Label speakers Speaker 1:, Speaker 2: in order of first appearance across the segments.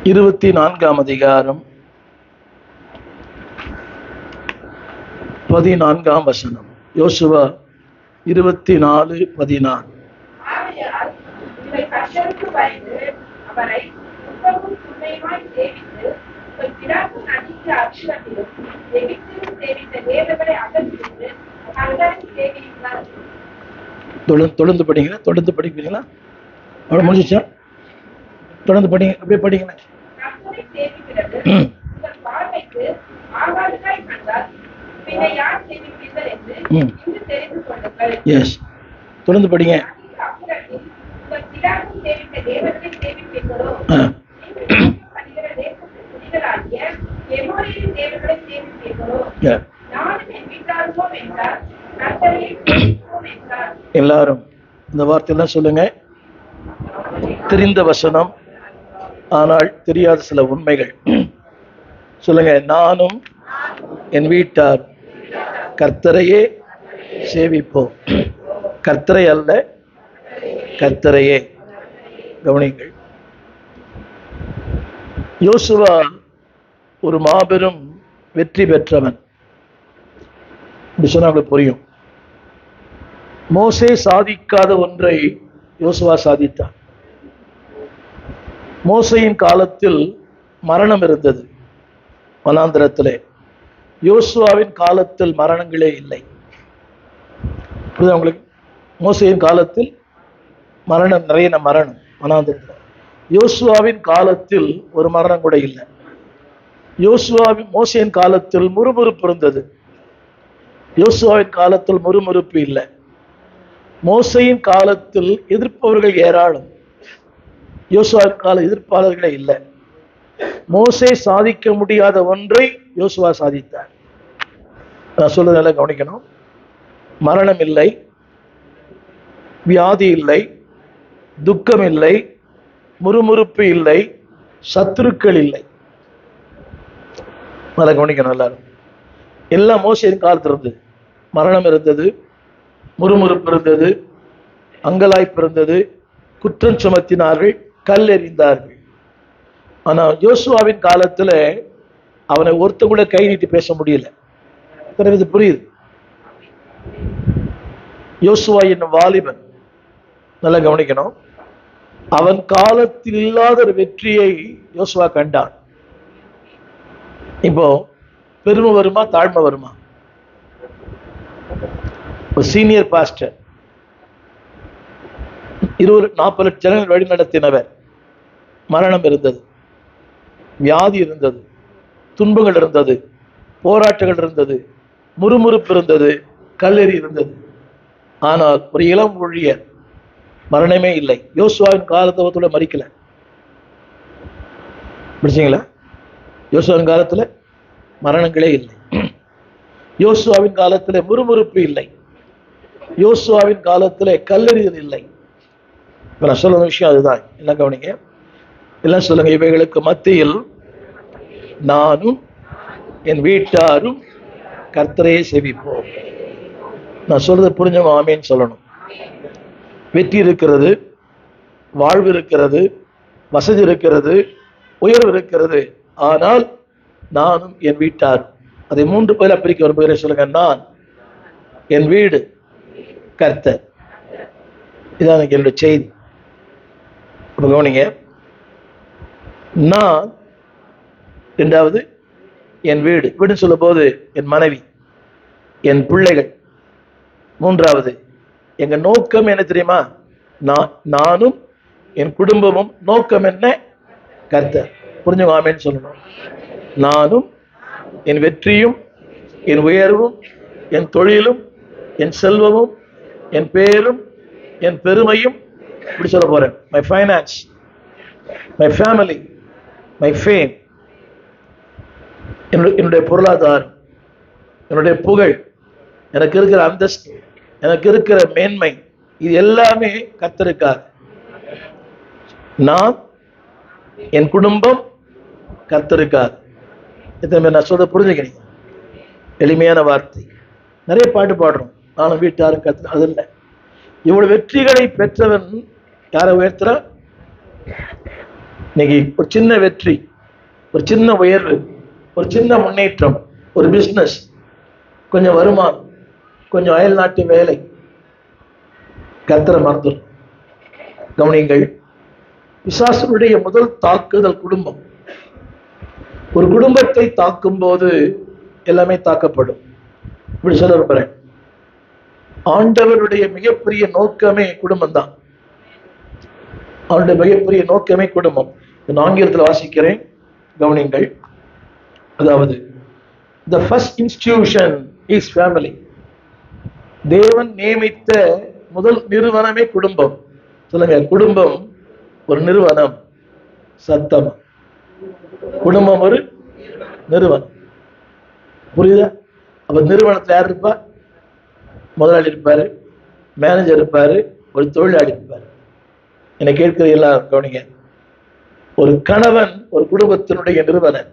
Speaker 1: 24ஆம் அதிகாரம் 14ஆம் வசனம். யோசுவா 24:14. தொடர்ந்து படிங்க, தொடர்ந்து படிக்கிறீங்களா? அவ்வளோ முடிஞ்சிச்சா? தொடர்ந்து படிங்க, அப்படியே படிங்களேன். எஸ், தொடர்ந்து படிங்க. எல்லாரும் இந்த வார்த்தையெல்லாம் சொல்லுங்க. தெரிந்த வசனம், ஆனால் தெரியாத சில உண்மைகள் சொல்லுங்க. நானும் என் வீட்டார் கர்த்தரையே சேவிப்போம். கர்த்தரை அல்ல, கர்த்தரையே. கவனிங்கள். யோசுவா ஒரு மாபெரும் வெற்றி பெற்றவன். இப்படி சொன்னா உங்களுக்கு புரியும். மோசே சாதிக்காத ஒன்றை யோசுவா சாதித்தார். மோசையின் காலத்தில் மரணம் இருந்தது வனாந்திரத்திலே. யோசுவாவின் காலத்தில் மரணங்களே இல்லை. உங்களுக்கு மோசையின் காலத்தில் மரணம், நிறைய மரணம் வனாந்திரத்தில். யோசுவாவின் காலத்தில் ஒரு மரணம் கூட இல்லை. மோசையின் காலத்தில் முறுமுறுப்பு இருந்தது. யோசுவாவின் காலத்தில் முறுமுறுப்பு இல்லை. மோசையின் காலத்தில் எதிர்ப்பவர்கள் ஏராளம். யோசுவாவின் கால எதிர்ப்பாளர்களே இல்லை. மோசே சாதிக்க முடியாத ஒன்றை யோசுவா சாதித்தார். நான் சொல்றதெல்லாம் கவனிக்கணும். மரணம் இல்லை, வியாதி இல்லை, துக்கம் இல்லை, முறுமுறுப்பு இல்லை, சத்துருக்கள் இல்லை. அதை கவனிக்கணும் எல்லாரும். எல்லாம் மோசையின் காலத்தில் இருந்தது. மரணம் இருந்தது, முறுமுறுப்பு இருந்தது, அங்கலாய்ப்பு இருந்தது, குற்றம் சுமத்தினார்கள், கல் எறிந்தார்கள். ஆனால் யோசுவாவின் காலத்தில் அவனை ஒருத்த கூட கை நீட்டி பேச முடியல. இது புரியுது? யோசுவா என்னும் வாலிபன், நல்லா கவனிக்கணும். அவன் காலத்தில் இல்லாத ஒரு வெற்றியை யோசுவா கண்டான். இப்போ பெருமை வருமா, தாழ்மை வருமா? ஒரு சீனியர் பாஸ்டர் 40 லட்சம் ஜனங்கள் வழி நடத்தினவர். மரணம் இருந்தது, வியாதி இருந்தது, துன்பங்கள் இருந்தது, போராட்டங்கள் இருந்தது, முறுமுறுப்பு இருந்தது, கல்லெறி இருந்தது. ஆனால் ஒரு இளம் ஊழியர், மரணமே இல்லை. யோசுவாவின் காலத்தோட மறிக்கல. பிடிச்சிங்களா? யோசுவாவின் காலத்துல மரணங்களே இல்லை. யோசுவாவின் காலத்துல முறுமுறுப்பு இல்லை. யோசுவாவின் காலத்துல கல்லெறிதல் இல்லை. இப்ப நான் சொல்ல விஷயம் அதுதான். என்ன கவனிங்க, எல்லாம் சொல்லுங்க. இவைகளுக்கு மத்தியில் நானும் என் வீட்டாரும் கர்த்தரையே சேவிப்போம். நான் சொல்றது புரிஞ்சவங்க ஆமேன்னு சொல்லணும். வெற்றி இருக்கிறது, வாழ்வு இருக்கிறது, வசதி இருக்கிறது, உயர்வு இருக்கிறது. ஆனால் நானும் என் வீட்டார், அதை 3 பேரை பிரிக்க வரும்போது சொல்லுங்க. நான், என் வீடு, கர்த்தர். இதான் என்னுடைய செய்தி. கவனிங்க. நான், இரண்டாவது என் வீடு. வீடுன்னு சொல்லும் போது என் மனைவி, என் பிள்ளைகள். மூன்றாவது எங்க நோக்கம் என்ன தெரியுமா? நானும் என் குடும்பமும். நோக்கம் என்ன? கர்த்தர். புரிஞ்சுங்க ஆமேன்னு சொல்லணும். நானும் என் வெற்றியும், என் உயர்வும், என் தொழிலும், என் செல்வமும், என் பேரும், என் பெருமையும். இப்படி சொல்ல போறேன். My finance, my family, my fame, என்னுடைய பொருளாதாரம், என்னுடைய புகழ், எனக்கு இருக்கிற அந்தஸ்து, எனக்கு இருக்கிற மேன்மை, இது எல்லாமே கர்த்தருக்காக. நான், என் குடும்பம், கர்த்தருக்காக. நான் சொல்ற புரிஞ்சுக்கிறீங்க? எளிமையான வார்த்தை. நிறைய பாட்டு பாடுறோம், நானும் வீட்டாரும் கர்த்தர். அது இல்லை. இவ்வளவு வெற்றிகளை பெற்றவன் யாரை உயர்த்துற? இன்னைக்கு ஒரு சின்ன வெற்றி, ஒரு சின்ன உயர்வு, ஒரு சின்ன முன்னேற்றம், ஒரு பிசினஸ், கொஞ்சம் வருமானம், கொஞ்சம் அயல் நாட்டு வேலை, கர்த்தரை மறந்துடும். கவனிங்கள், பிசாசனுடைய முதல் தாக்குதல் குடும்பம். ஒரு குடும்பத்தை தாக்கும் போது எல்லாமே தாக்கப்படும். இப்படி சொல்ல விரும்புறேன், ஆண்டவருடைய மிகப்பெரிய நோக்கமே குடும்பம் தான். அவருடைய மிகப்பெரிய நோக்கமே குடும்பம். ஆங்கிலத்தில் வாசிக்கிறேன், கவனிங்கள். அதாவது the first institution is family. தேவன் நியமித்த முதல் நிறுவனமே குடும்பம். சொல்லுங்க, குடும்பம் ஒரு நிறுவனம். சத்தம், குடும்பம் ஒரு நிறுவனம். புரியுதா? அப்ப நிறுவனத்தில் யார் இருப்பா? முதலாளி இருப்பாரு, மேனேஜர் இருப்பாரு, ஒரு தொழிலாளி இருப்பாரு. என்னை கேட்கிற எல்லாம் கவனிங்க. ஒரு கணவன் ஒரு குடும்பத்தினுடைய நிறுவனர்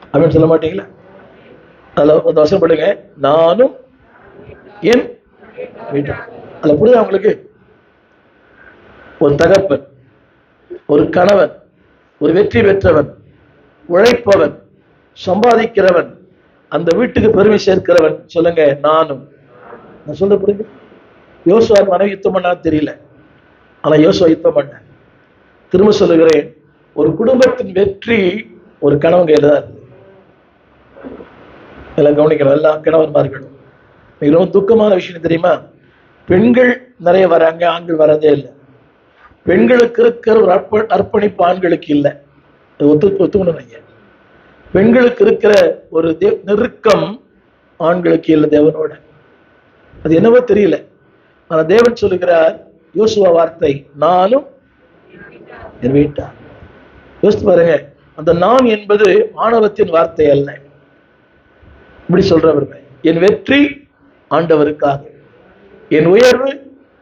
Speaker 1: அப்படின்னு சொல்ல மாட்டீங்களா? அதில் வசப்படுங்க, நானும் என் வீட்டு. அதில் புரியுதா உங்களுக்கு? ஒரு தகப்பன், ஒரு கணவன், ஒரு வெற்றி பெற்றவன், உழைப்பவன், சம்பாதிக்கிறவன், அந்த வீட்டுக்கு பெருமை சேர்க்கிறவன். சொல்லுங்க, நானும். நான் சொல்ல புரியுது? யோசுவா மனைவி யுத்தம் பண்ணா தெரியல, ஆனா யோசுவா யுத்தம் பண்ண. திரும்ப சொல்லுகிறேன், ஒரு குடும்பத்தின் வெற்றி ஒரு கணவன் கையில தான் இருக்கு. எல்லாம் கவனிக்கணும், எல்லா கணவன்மார்களும். மிகவும் துக்கமான விஷயம் தெரியுமா? பெண்கள் நிறைய வராங்க, ஆண்கள் வரதே இல்லை. பெண்களுக்கு இருக்கிற ஒரு அர்ப்பணிப்பு ஆண்களுக்கு இல்லை. ஒத்துக்கணும். பெண்களுக்கு இருக்கிற ஒரு நெருக்கம் ஆண்களுக்கு இல்லை தேவனோட. அது என்னவோ தெரியல. ஆனா தேவன் சொல்லுகிறார், யோசுவா வார்த்தை, நானும் என் வீட்டார். யோசித்து பாருங்க, அந்த நான் என்பது ஆணவத்தின் வார்த்தை அல்ல. இப்படி சொல்றவர், என் வெற்றி ஆண்டவருக்காக, என் உயர்வு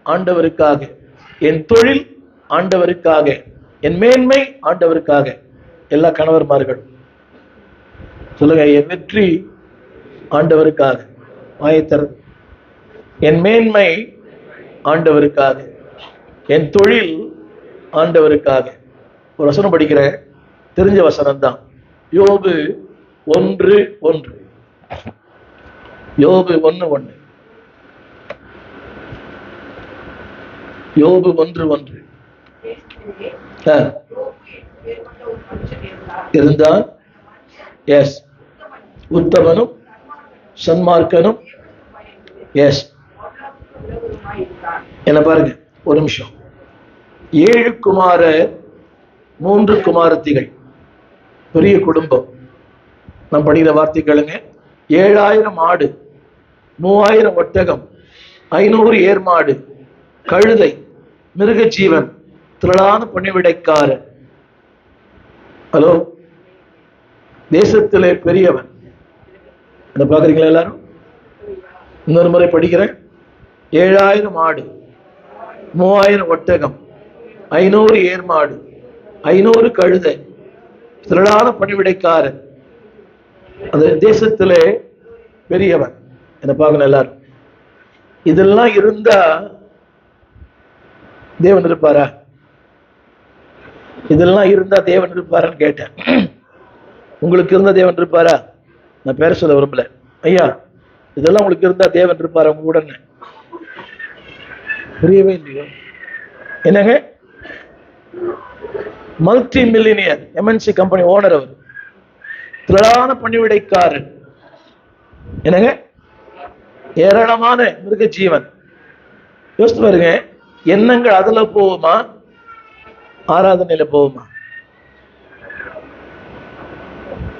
Speaker 1: ஆண்டவருக்காக, என் தொழில் ஆண்டவருக்காக, என் மேன்மை ஆண்டவருக்காக. எல்லா கணவர்மார்கள் சொல்லுங்க, என் வெற்றி ஆண்டவருக்காக. வாயத்தர், என் மேன்மை ஆண்டவருக்காக, என் தொழில் ஆண்டவருக்காக. ஒரு வசனம் படிக்கிற, தெரிஞ்ச வசனம் தான். யோபு 1:1. யோபு 1:1. யோபு 1:1 இருந்தால், எஸ், உத்தமனும் சன்மார்க்கனும், எஸ். என்ன பாருங்க, ஒரு நிமிஷம். 7 குமாரர் 3 குமாரத்திகள், பெரிய குடும்பம். நாம் படிக்கிற வார்த்தைகளுங்க, 7000 ஆடு, 3000 ஒட்டகம், 500 ஏர்மாடு, கழுதை, மிருக ஜீவன், திரளான பணிவிடைக்காரன். ஹலோ, தேசத்திலே பெரியவன். என்ன பாக்குறீங்களா எல்லாரும்? இன்னொரு முறை படிக்கிறேன். 7000 ஆடு, 3000 ஒட்டகம், 500 ஏர்மாடு, 500 கழுதை, திரளான பணிவிடைக்காரன். அந்த தேசத்திலே பெரியவன். என்ன பார்க்கணும் எல்லாரும்? இதெல்லாம் இருந்தா தேவன் இருப்பாரா? இதெல்லாம் இருந்தா தேவன் இருப்பாரான்னு கேட்டேன். உங்களுக்கு இருந்தா தேவன் இருப்பாரா? நான் பேர சொல்ல விரும்பல. ஐயா, இதெல்லாம் உங்களுக்கு இருந்தா தேவன் இருப்பாரா உங்க கூட? புரியவே இல்லையோ? என்னங்க, multi millionaire MNC company owner அவர், திரளான பணிவிடைக்காரன். என்னங்க, ஏராளமான மிருக ஜீவன். யோசித்து பாருங்க, எண்ணங்கள் அதுல போகுமா, ஆராதனையில போகுமா?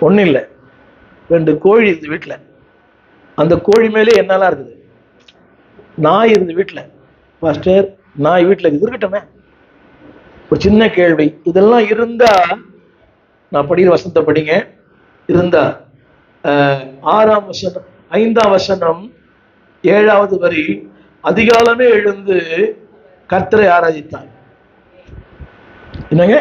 Speaker 1: ஒண்ணு இல்லை, 2 கோழி இருந்து வீட்டுல, அந்த கோழி மேலே என்னெல்லாம் இருக்குது. நாய் இருந்து வீட்டுல, பாஸ்டர் நாய் வீட்டுல இருக்கட்டுமே. ஒரு சின்ன கேள்வி, இதெல்லாம் இருந்தா, நான் படிக்கிற வசனத்தை படிங்க, இருந்தா 6ஆம் வசனம் 5ஆம் வசனம் 7வது வரி, அதிகாலமே எழுந்து கர்த்தரை ஆராதித்தார். என்னங்க,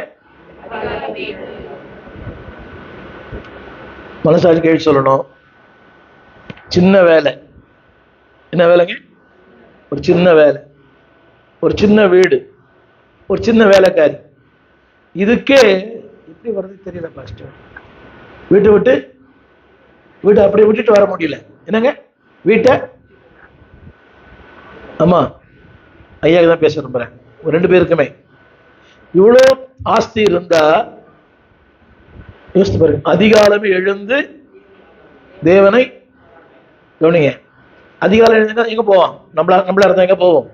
Speaker 1: மனசாட்சி கேள்வி சொல்லணும். சின்ன வேலை, என்ன வேலைங்க? ஒரு சின்ன வேலை, ஒரு சின்ன வீடு, ஒரு சின்ன வேலைக்காரி, இதுக்கே எப்படி வருது தெரியல பாஸ்டர். வீட்டை அப்படியே விட்டுட்டு வர முடியல. என்னங்க வீட்டை? ஆமா, ஐயா தான் பேச விரும்புறேன். ரெண்டு பேருக்குமே இவ்வளோ ஆஸ்தி இருந்தா யோசித்து பாருங்க. அதிகாலமே எழுந்து தேவனை கவனிங்க. அதிகாலம் எழுந்து எங்க போவோம்? நம்மளா இருந்தா எங்க போவோம்?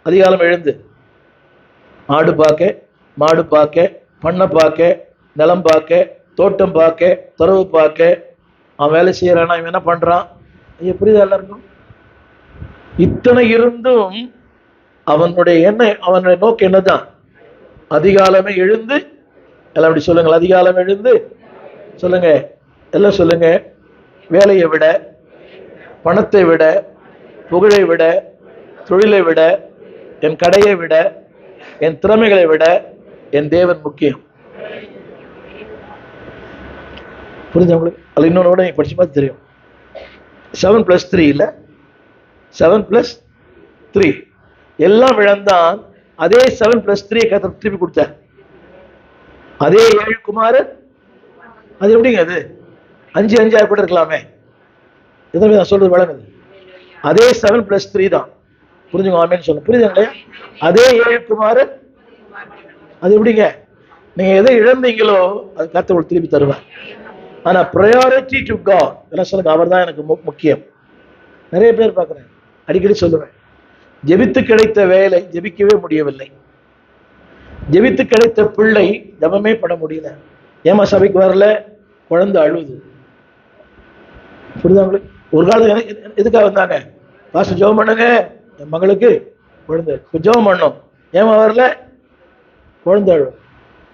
Speaker 1: அதிகாலம் எழுந்து ஆடு பார்க்க, மாடு பார்க்க, பண்ணை பார்க்க, நிலம் பார்க்க, தோட்டம் பார்க்க, துறவு பார்க்க. அவன் வேலை செய்யறானா, இவன் என்ன பண்றான்? புரியுதா எல்லாருக்கும்? இத்தனை இருந்தும் அவனுடைய எண்ணம், அவனுடைய நோக்கம் என்னதான்? அதிகாலமே எழுந்து. எல்லாம் அப்படி சொல்லுங்க. அதிகாலம் எழுந்து சொல்லுங்க. எல்லாம் சொல்லுங்க. வேலையை விட, பணத்தை விட, புகழை விட, தொழிலை விட, என் கடையை விட, என் திறமைகளை விட என் தேவன் முக்கியம். புரிஞ்சு உங்களுக்கு? அது இன்னொன்னு கூட படிச்சு பார்த்து தெரியும். 7+3 இல்ல, 7+3 எல்லாம் இழந்தான். அதே 7+3 திருப்பி கொடுத்தார். அதே 7 குமாரன். அது எப்படிங்க? அது 5 கூட இருக்கலாமே. எதுவுமே நான் சொல்றது வழங்குது. அதே 7+3 தான். புரிஞ்சுங்க, ஆமேன்னு சொல்ல. புரியுதுங்களா? அதே 7 குமாரன். அது எப்படிங்க? நீங்க எதை இழந்தீங்களோ அது கர்த்தர் திருப்பி தருவார். ஆனா ப்ரையாரிட்டி டு காட். என்ன சொல்லுங்க? அவர் தான் எனக்கு முக்கியம். நிறைய பேர் பார்க்குறேன், அடிக்கடி சொல்லுவேன், ஜெபித்து கிடைத்த வேலை ஜெபிக்கவே முடியவில்லை. ஜெபித்து கிடைத்த பிள்ளை ஜபமே பட முடியல. ஏமா சபைக்கு வரல? குழந்தை அழுது. புரியுதா உங்களுக்கு? ஒரு காலம் எதுக்காக வந்தாங்க? பாஸ்டர் ஜெபம் பண்ணுங்க, என் மகளுக்கு குழந்தை ஜெபம் பண்ணும். ஏமா வரல? குழந்தை அழும்.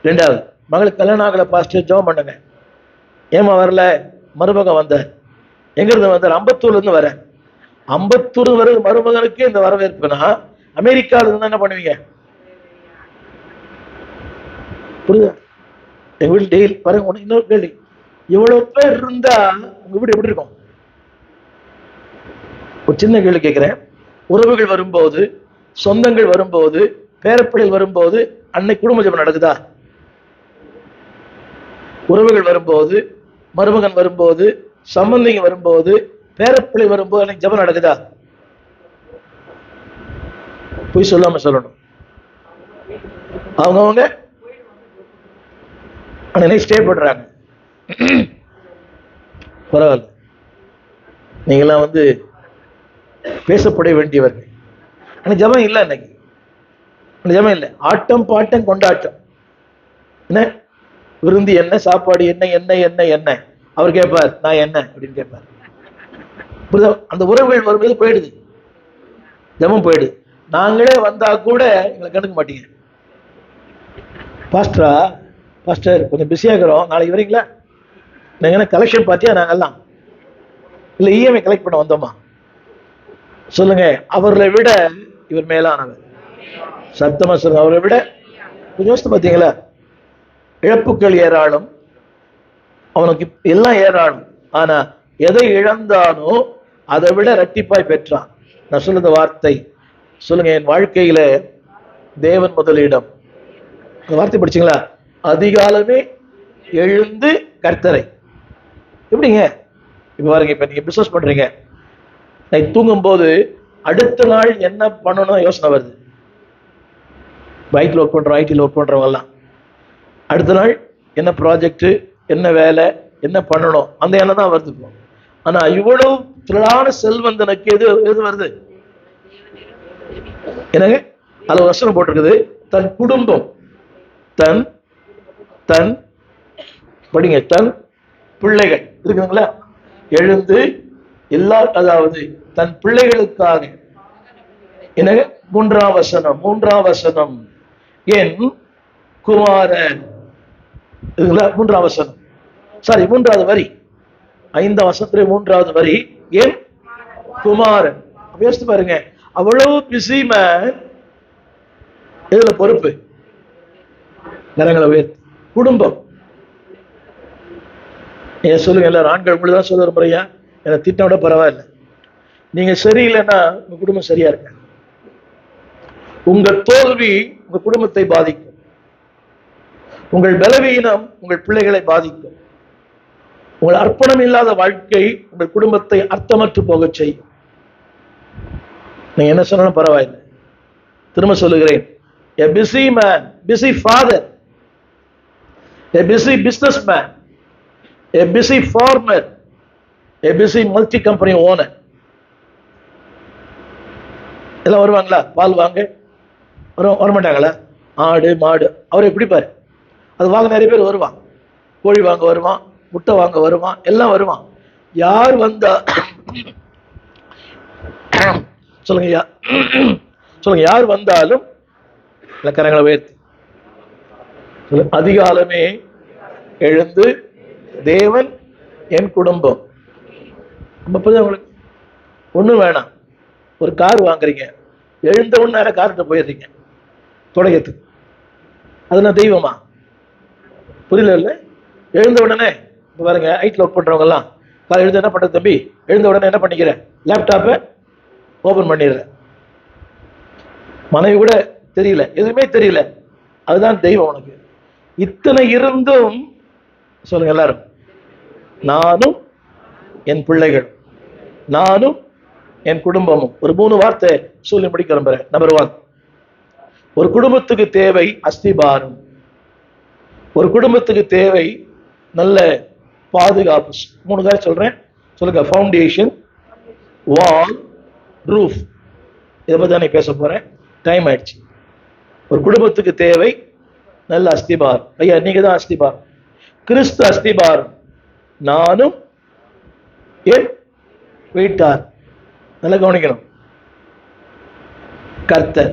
Speaker 1: ரெண்டாவது, மகளுக்கு கல்யாணம் ஆகல, பாஸ்டர் ஜெபம் பண்ணுங்க. ஏமா வரல? மருமகன் வந்தார். எங்க இருந்து வந்தார்? அம்பத்தூர்ல இருந்து வர. அம்பத்தூர் வர மருமகனுக்கு இந்த வரவேற்புனா அமெரிக்கால இருந்து என்ன பண்ணுவீங்க? புரியுதா? எங்க வீட்டு டெய்லி பாருங்க. இன்னொரு கேள்வி, இவ்வளவு பேர் இருந்தா உங்க வீடு எப்படி இருக்கும்? ஒரு சின்ன கேள்வி கேட்கிறேன். உறவுகள் வரும்போது, சொந்தங்கள் வரும்போது, பேரப்பிள்ளைகள் வரும்போது அன்னைக்கு குடும்ப ஜெபம் நடக்குதா? உறவுகள் வரும்போது, மருமகன் வரும்போது, சம்பந்திங்க வரும்போது, பேரப்பிள்ளை வரும்போது அன்னைக்கு ஜெபம் நடக்குதா? போய் சொல்லாம சொல்லணும். அவங்கவுங்க அன்னைக்கு ஸ்டே பண்றாங்க. பரவாயில்ல, நீங்களாம் பேசப்பட வேண்டியவர்கள். ஆனால் ஜபம் இல்லை. அன்னைக்கு ஜபம் இல்லை. ஆட்டம் பாட்டம் கொண்டாட்டம். என்ன விருந்தி, என்ன சாப்பாடு, என்ன என்ன என்ன என்ன அவர் கேட்பார், நான் என்ன அப்படின்னு கேட்பார். அந்த உறவுகள் வரும்போது போயிடுது, ஜபம் போயிடுது. நாங்களே வந்தா கூட எங்களை கண்டுக்க மாட்டீங்க. பாஸ்டர் கொஞ்சம் பிஸியா இருக்கிறோம், நாளைக்கு வரீங்களா? நீங்க என்ன கலெக்ஷன் பார்த்தியா? நாங்கெல்லாம் இல்லை, இஎம்ஐ கலெக்ட் பண்ண வந்தோமா? சொல்லுங்க. அவர்களை விட இவர் மேலானவர். சத்தமா சொல்லுங்க. அவரை விட. கொஞ்சம் யோசித்து பார்த்தீங்களா? இழப்புகள் ஏராளம், அவனுக்கு எல்லாம் ஏராளம். ஆனா எதை இழந்தானோ அதை விட இரட்டிப்பாய் பெற்றான். நான் சொல்லுற வார்த்தை சொல்லுங்க. என் வாழ்க்கையில தேவன் முதலிடம். அந்த வார்த்தை படிச்சீங்களா? அதிகாலமே எழுந்து கர்த்தரை. எப்படிங்க? இப்ப பாருங்க, இப்ப நீங்க பிசினஸ் பண்றீங்க, தூங்கும் போது அடுத்த நாள் என்ன பண்ணணும் யோசனை வருது. பைக்ல ஒர்க் பண்றோம், ஐடியில் ஒர்க் பண்றவங்க எல்லாம் அடுத்த நாள் என்ன ப்ராஜெக்ட், என்ன வேலை, என்ன பண்ணணும், அந்த எண்ணம் தான் வருது. ஆனா இவ்வளவு திரளான செல்வந்தனுக்கு எது வருது? என்னங்க? அதுல வசனம் போட்டிருக்குது, தன் குடும்பம், தன் தன் படிங்க, தன் பிள்ளைகள் இருக்குங்களா, எழுந்து எல்லா, அதாவது தன் பிள்ளைகளுக்காக. என்னங்க? மூன்றாம் வசனம், என் குமாரன். மூன்றாம் வசனம், சாரி, மூன்றாவது வரி, 5ஆம் வசனத்துல 3வது வரி, என் குமாரன். யோசித்து பாருங்க, அவ்வளவு பிஸி மேன். இதுல பொறுப்பு, கரங்களை உயர்த்து, குடும்பம். நீங்க சொல்லுங்க, எல்லாரும் ஆண்கள் மட்டும்தான் சொல்ல முறையா? என்னை திட்ட விட பரவாயில்ல. நீங்க சரியில்லைன்னா உங்க குடும்பம் சரியா இருக்க. உங்க தோல்வி உங்க குடும்பத்தை பாதிக்கும். உங்கள் பலவீனம் உங்கள் பிள்ளைகளை பாதிக்கும். உங்கள் அர்ப்பணம் இல்லாத வாழ்க்கை உங்கள் குடும்பத்தை அர்த்தமற்று போக செய்யும். நீங்க என்ன சொன்னாலும் பரவாயில்லை, திரும்ப சொல்லுகிறேன். A busy man, busy father, a busy businessman, a busy farmer, a busy multi-company owner. எல்லாம் வருவாங்களா? பால் வாங்க வரமாட்டாங்களா? ஆடு மாடு அவரை பிடிப்பாரு, அது வாங்க நிறைய பேர் வருவான். கோழி வாங்க வருவான், முட்டை வாங்க வருவான், எல்லாம் வருவான். யார் வந்தா சொல்லுங்க, சொல்லுங்க, யார் வந்தாலும் கரங்களை உயர்த்தி அதிகாலமே எழுந்து தேவன் என் குடும்பம். உங்களுக்கு ஒண்ணும் வேணாம், ஒரு கார் வாங்குறீங்க, எழுந்த உடனே கார்கிட்ட போயிடுறீங்க தொடங்கத்துக்கு, அது நான் தெய்வமா? புரியல இல்ல? எழுந்த உடனே பாருங்க, ஐட்ல ஒர்க் பண்றவங்க எல்லாம் காலை எழுந்து என்ன பண்ற தம்பி, எழுந்த உடனே என்ன பண்ணிக்கிறேன், லேப்டாப்பை ஓபன் பண்ணிடுறேன். மனைவி கூட தெரியல, எதுவுமே தெரியல, அதுதான் தெய்வம் உனக்கு. இத்தனை இருந்தும் சொல்லுங்க எல்லாரும், நானும் என் பிள்ளைகள், நானும் என் குடும்பமும். ஒரு 3 வார்த்தை சொல்லி முடிக்க விரும்புறேன். நம்பர் 1, ஒரு குடும்பத்துக்கு தேவை அஸ்திபாரம். ஒரு குடும்பத்துக்கு தேவை நல்ல பாதுகாப்பு. 3 காரியம் சொல்றேன், சொல்லுங்க. ஃபவுண்டேஷன், வால், ரூஃப். இதை பத்தி தான் பேச போறேன், டைம் ஆயிடுச்சு. ஒரு குடும்பத்துக்கு தேவை நல்ல அஸ்திபாரம். ஐயா நீங்க தான் அஸ்திபாரம், கிறிஸ்து அஸ்திபாரம், நானும் என் வீட்டார். நல்லா கவனிக்கணும். கர்த்தர்,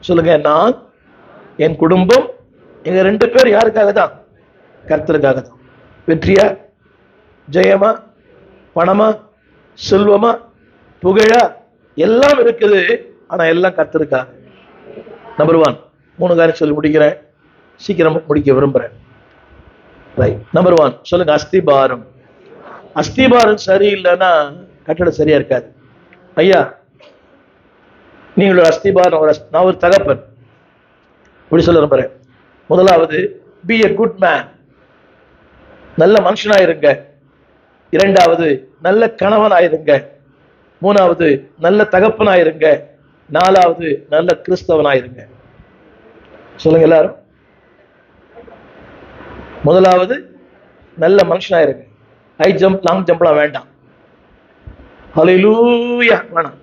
Speaker 1: சொல்லுங்க, நான் என் குடும்பம். எங்க 2 பேர் யாருக்காக தான்? கர்த்தருக்காக தான். வெற்றியா, ஜெயமா, பணமா, செல்வமா, புகழா, எல்லாம் இருக்குது, ஆனா எல்லாம் கர்த்தருக்காக. நம்பர் 1. 3 காரியம் சொல்லி முடிக்கிறேன், சீக்கிரம் முடிக்க விரும்புறேன். நம்பர் 1 சொல்லுங்க, அஸ்திபாரம். அஸ்திபாரம் சரியில்லைன்னா கட்டடம் சரியா இருக்காது. ஐயா நீங்களோட அஸ்திபாரம், நான் ஒரு தகப்பன், இப்படி சொல்ல விரும்புறேன். முதலாவது, பி எ குட் மேன், நல்ல மனுஷனாயிருங்க. 2வது, நல்ல கணவனாயிருங்க. 3வது, நல்ல தகப்பனாயிருங்க. 4வது, நல்ல கிறிஸ்தவனாயிருங்க. சொல்லுங்க எல்லாரும். முதலாவது, நல்ல மனுஷனாயிருங்க. ஹை ஜம்ப், லாங் ஜம்ப்லாம் வேண்டாம். ஹல்லேலூயா வேணாம்.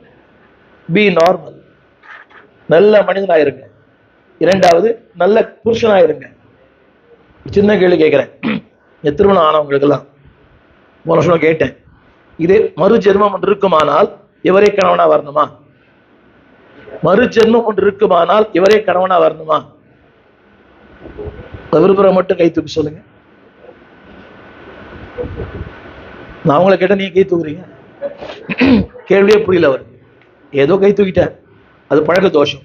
Speaker 1: பி நார்மல், நல்ல மனிதனாயிருங்க. 2வது, நல்ல புருஷனாயிருங்க. சின்ன கேள்வி கேட்கிறேன், திருமணம் ஆனவங்களுக்கெல்லாம் போன வருஷம் கேட்டேன், இதே மறு ஜென்மம் ஒன்று இருக்குமானால் இவரே கணவனா வரணுமா? மறு ஜென்மம் ஒன்று இருக்குமானால் இவரே கணவனா வரணுமா? விரும்புற மட்டும் கை தூக்கி சொல்லுங்க. நான் அவங்கள கேட்ட நீங்க கை தூக்குறீங்க, கேள்வியே புரியல. அவர் ஏதோ கை தூக்கிட்டார், அது பழக்க தோஷம்.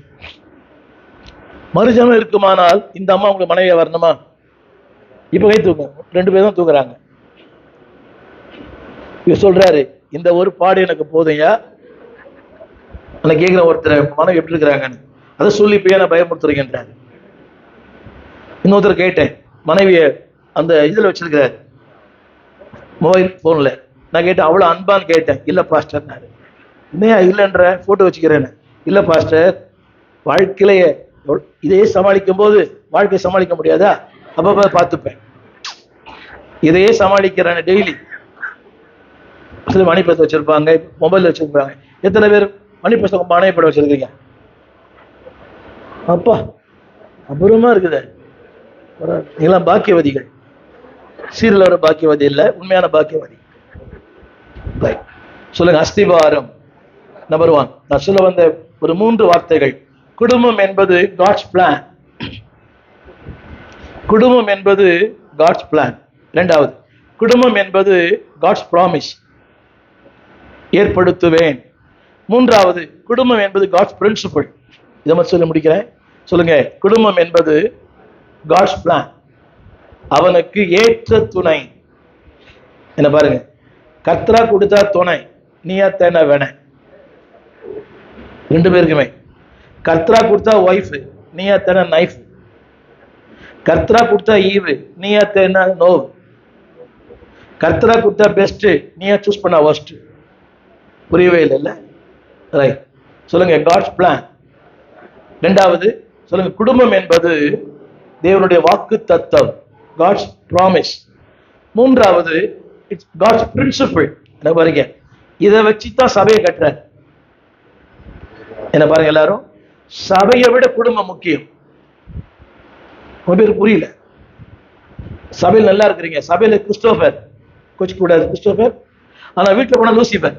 Speaker 1: மறுஜென்மம் இருக்குமானால் இந்த அம்மா உங்களுக்கு மனைவியா வரணுமா? இப்ப கை தூக்கும். 2 பேரும் தான் தூக்குறாங்க. இவர் சொல்றாரு, இந்த ஒரு பாடு எனக்கு போதையா. நான் கேட்கிறேன், ஒருத்தர் மனைவி எப்படி இருக்கிறாங்கன்னு, அதை சொல்லி இப்ப நான் பயமுறுத்துறீங்கன்றாரு. இன்னொருத்தர் கேட்டேன், மனைவிய அந்த இதுல வச்சிருக்கிறாரு, மொபைல் போன்ல. நான் கேட்டேன், அவ்வளவு அன்பான்னு கேட்டேன். இல்ல பாஸ்டர், இன்னையா இல்லைன்ற, போட்டோ வச்சுக்கிறேன்னு. இல்ல பாஸ்டர், வாழ்க்கையிலேயே இதையே சமாளிக்கும் போது வாழ்க்கையை சமாளிக்க முடியாதா? அப்ப பார்த்துப்பேன், இதையே சமாளிக்கிறேன் டெய்லி. சில மணிப்படத்தை வச்சிருப்பாங்க, மொபைல் வச்சிருப்பாங்க. எத்தனை பேர் மணிப்படம் மனைப்படம் வச்சிருக்கீங்க? அப்பா அபூர்வமா இருக்குது. நீங்களாம் பாக்கியவதிகள். சீரியல் வர பாக்கியவாதி இல்ல, உண்மையான பாக்கியவாதி. சொல்லுங்க, அஸ்திபாரம். நம்பர் 1, நான் சொல்ல வந்த ஒரு 3 வார்த்தைகள். குடும்பம் என்பது காட்ஸ் பிளான். குடும்பம் என்பது காட்ஸ் பிளான். 2வது, குடும்பம் என்பது காட்ஸ் ப்ராமிஸ், ஏற்படுத்துவேன். 3வது, குடும்பம் என்பது காட்ஸ் பிரின்சிபல். இதை மட்டும் சொல்லி முடிக்கிறேன். சொல்லுங்க, குடும்பம் என்பது காட்ஸ் பிளான், அவனுக்கு ஏற்ற துணை. என்ன பாருங்க, கர்த்தரா கொடுத்தா துணை, நீயா தேன வேண. 2 பேருக்குமே. கர்த்தரா கொடுத்தா ஒய்ஃப், நீயா தேன நைஃப். கர்த்தரா கொடுத்தா ஈவு, நீயா தேனா நோவு. கர்த்தரா கொடுத்தா பெஸ்ட், நீயா சூஸ் பண்ண worst. புரியவே இல்லைல்ல? ரைட், சொல்லுங்க காட்ஸ் பிளான். ரெண்டாவது சொல்லுங்க, குடும்பம் என்பது தேவனுடைய வாக்கு தத்தம், காட்ஸ் ப்ராமிஸ். மூன்றாவது இட்ஸ் காட்ஸ் பிரின்சிபிள். என்ன பாருங்க, இதை வச்சு தான் சபையை கட்டுற. என்ன பாருங்க எல்லாரும், சபையை விட குடும்பம் முக்கியம். பேர் புரியல. சபையில் நல்லா இருக்கிறீங்க, சபையில கிறிஸ்டோபர் கோச்சிக்க கூடாது, கிறிஸ்டோபர். ஆனா வீட்டுல போனா லூசிபர்.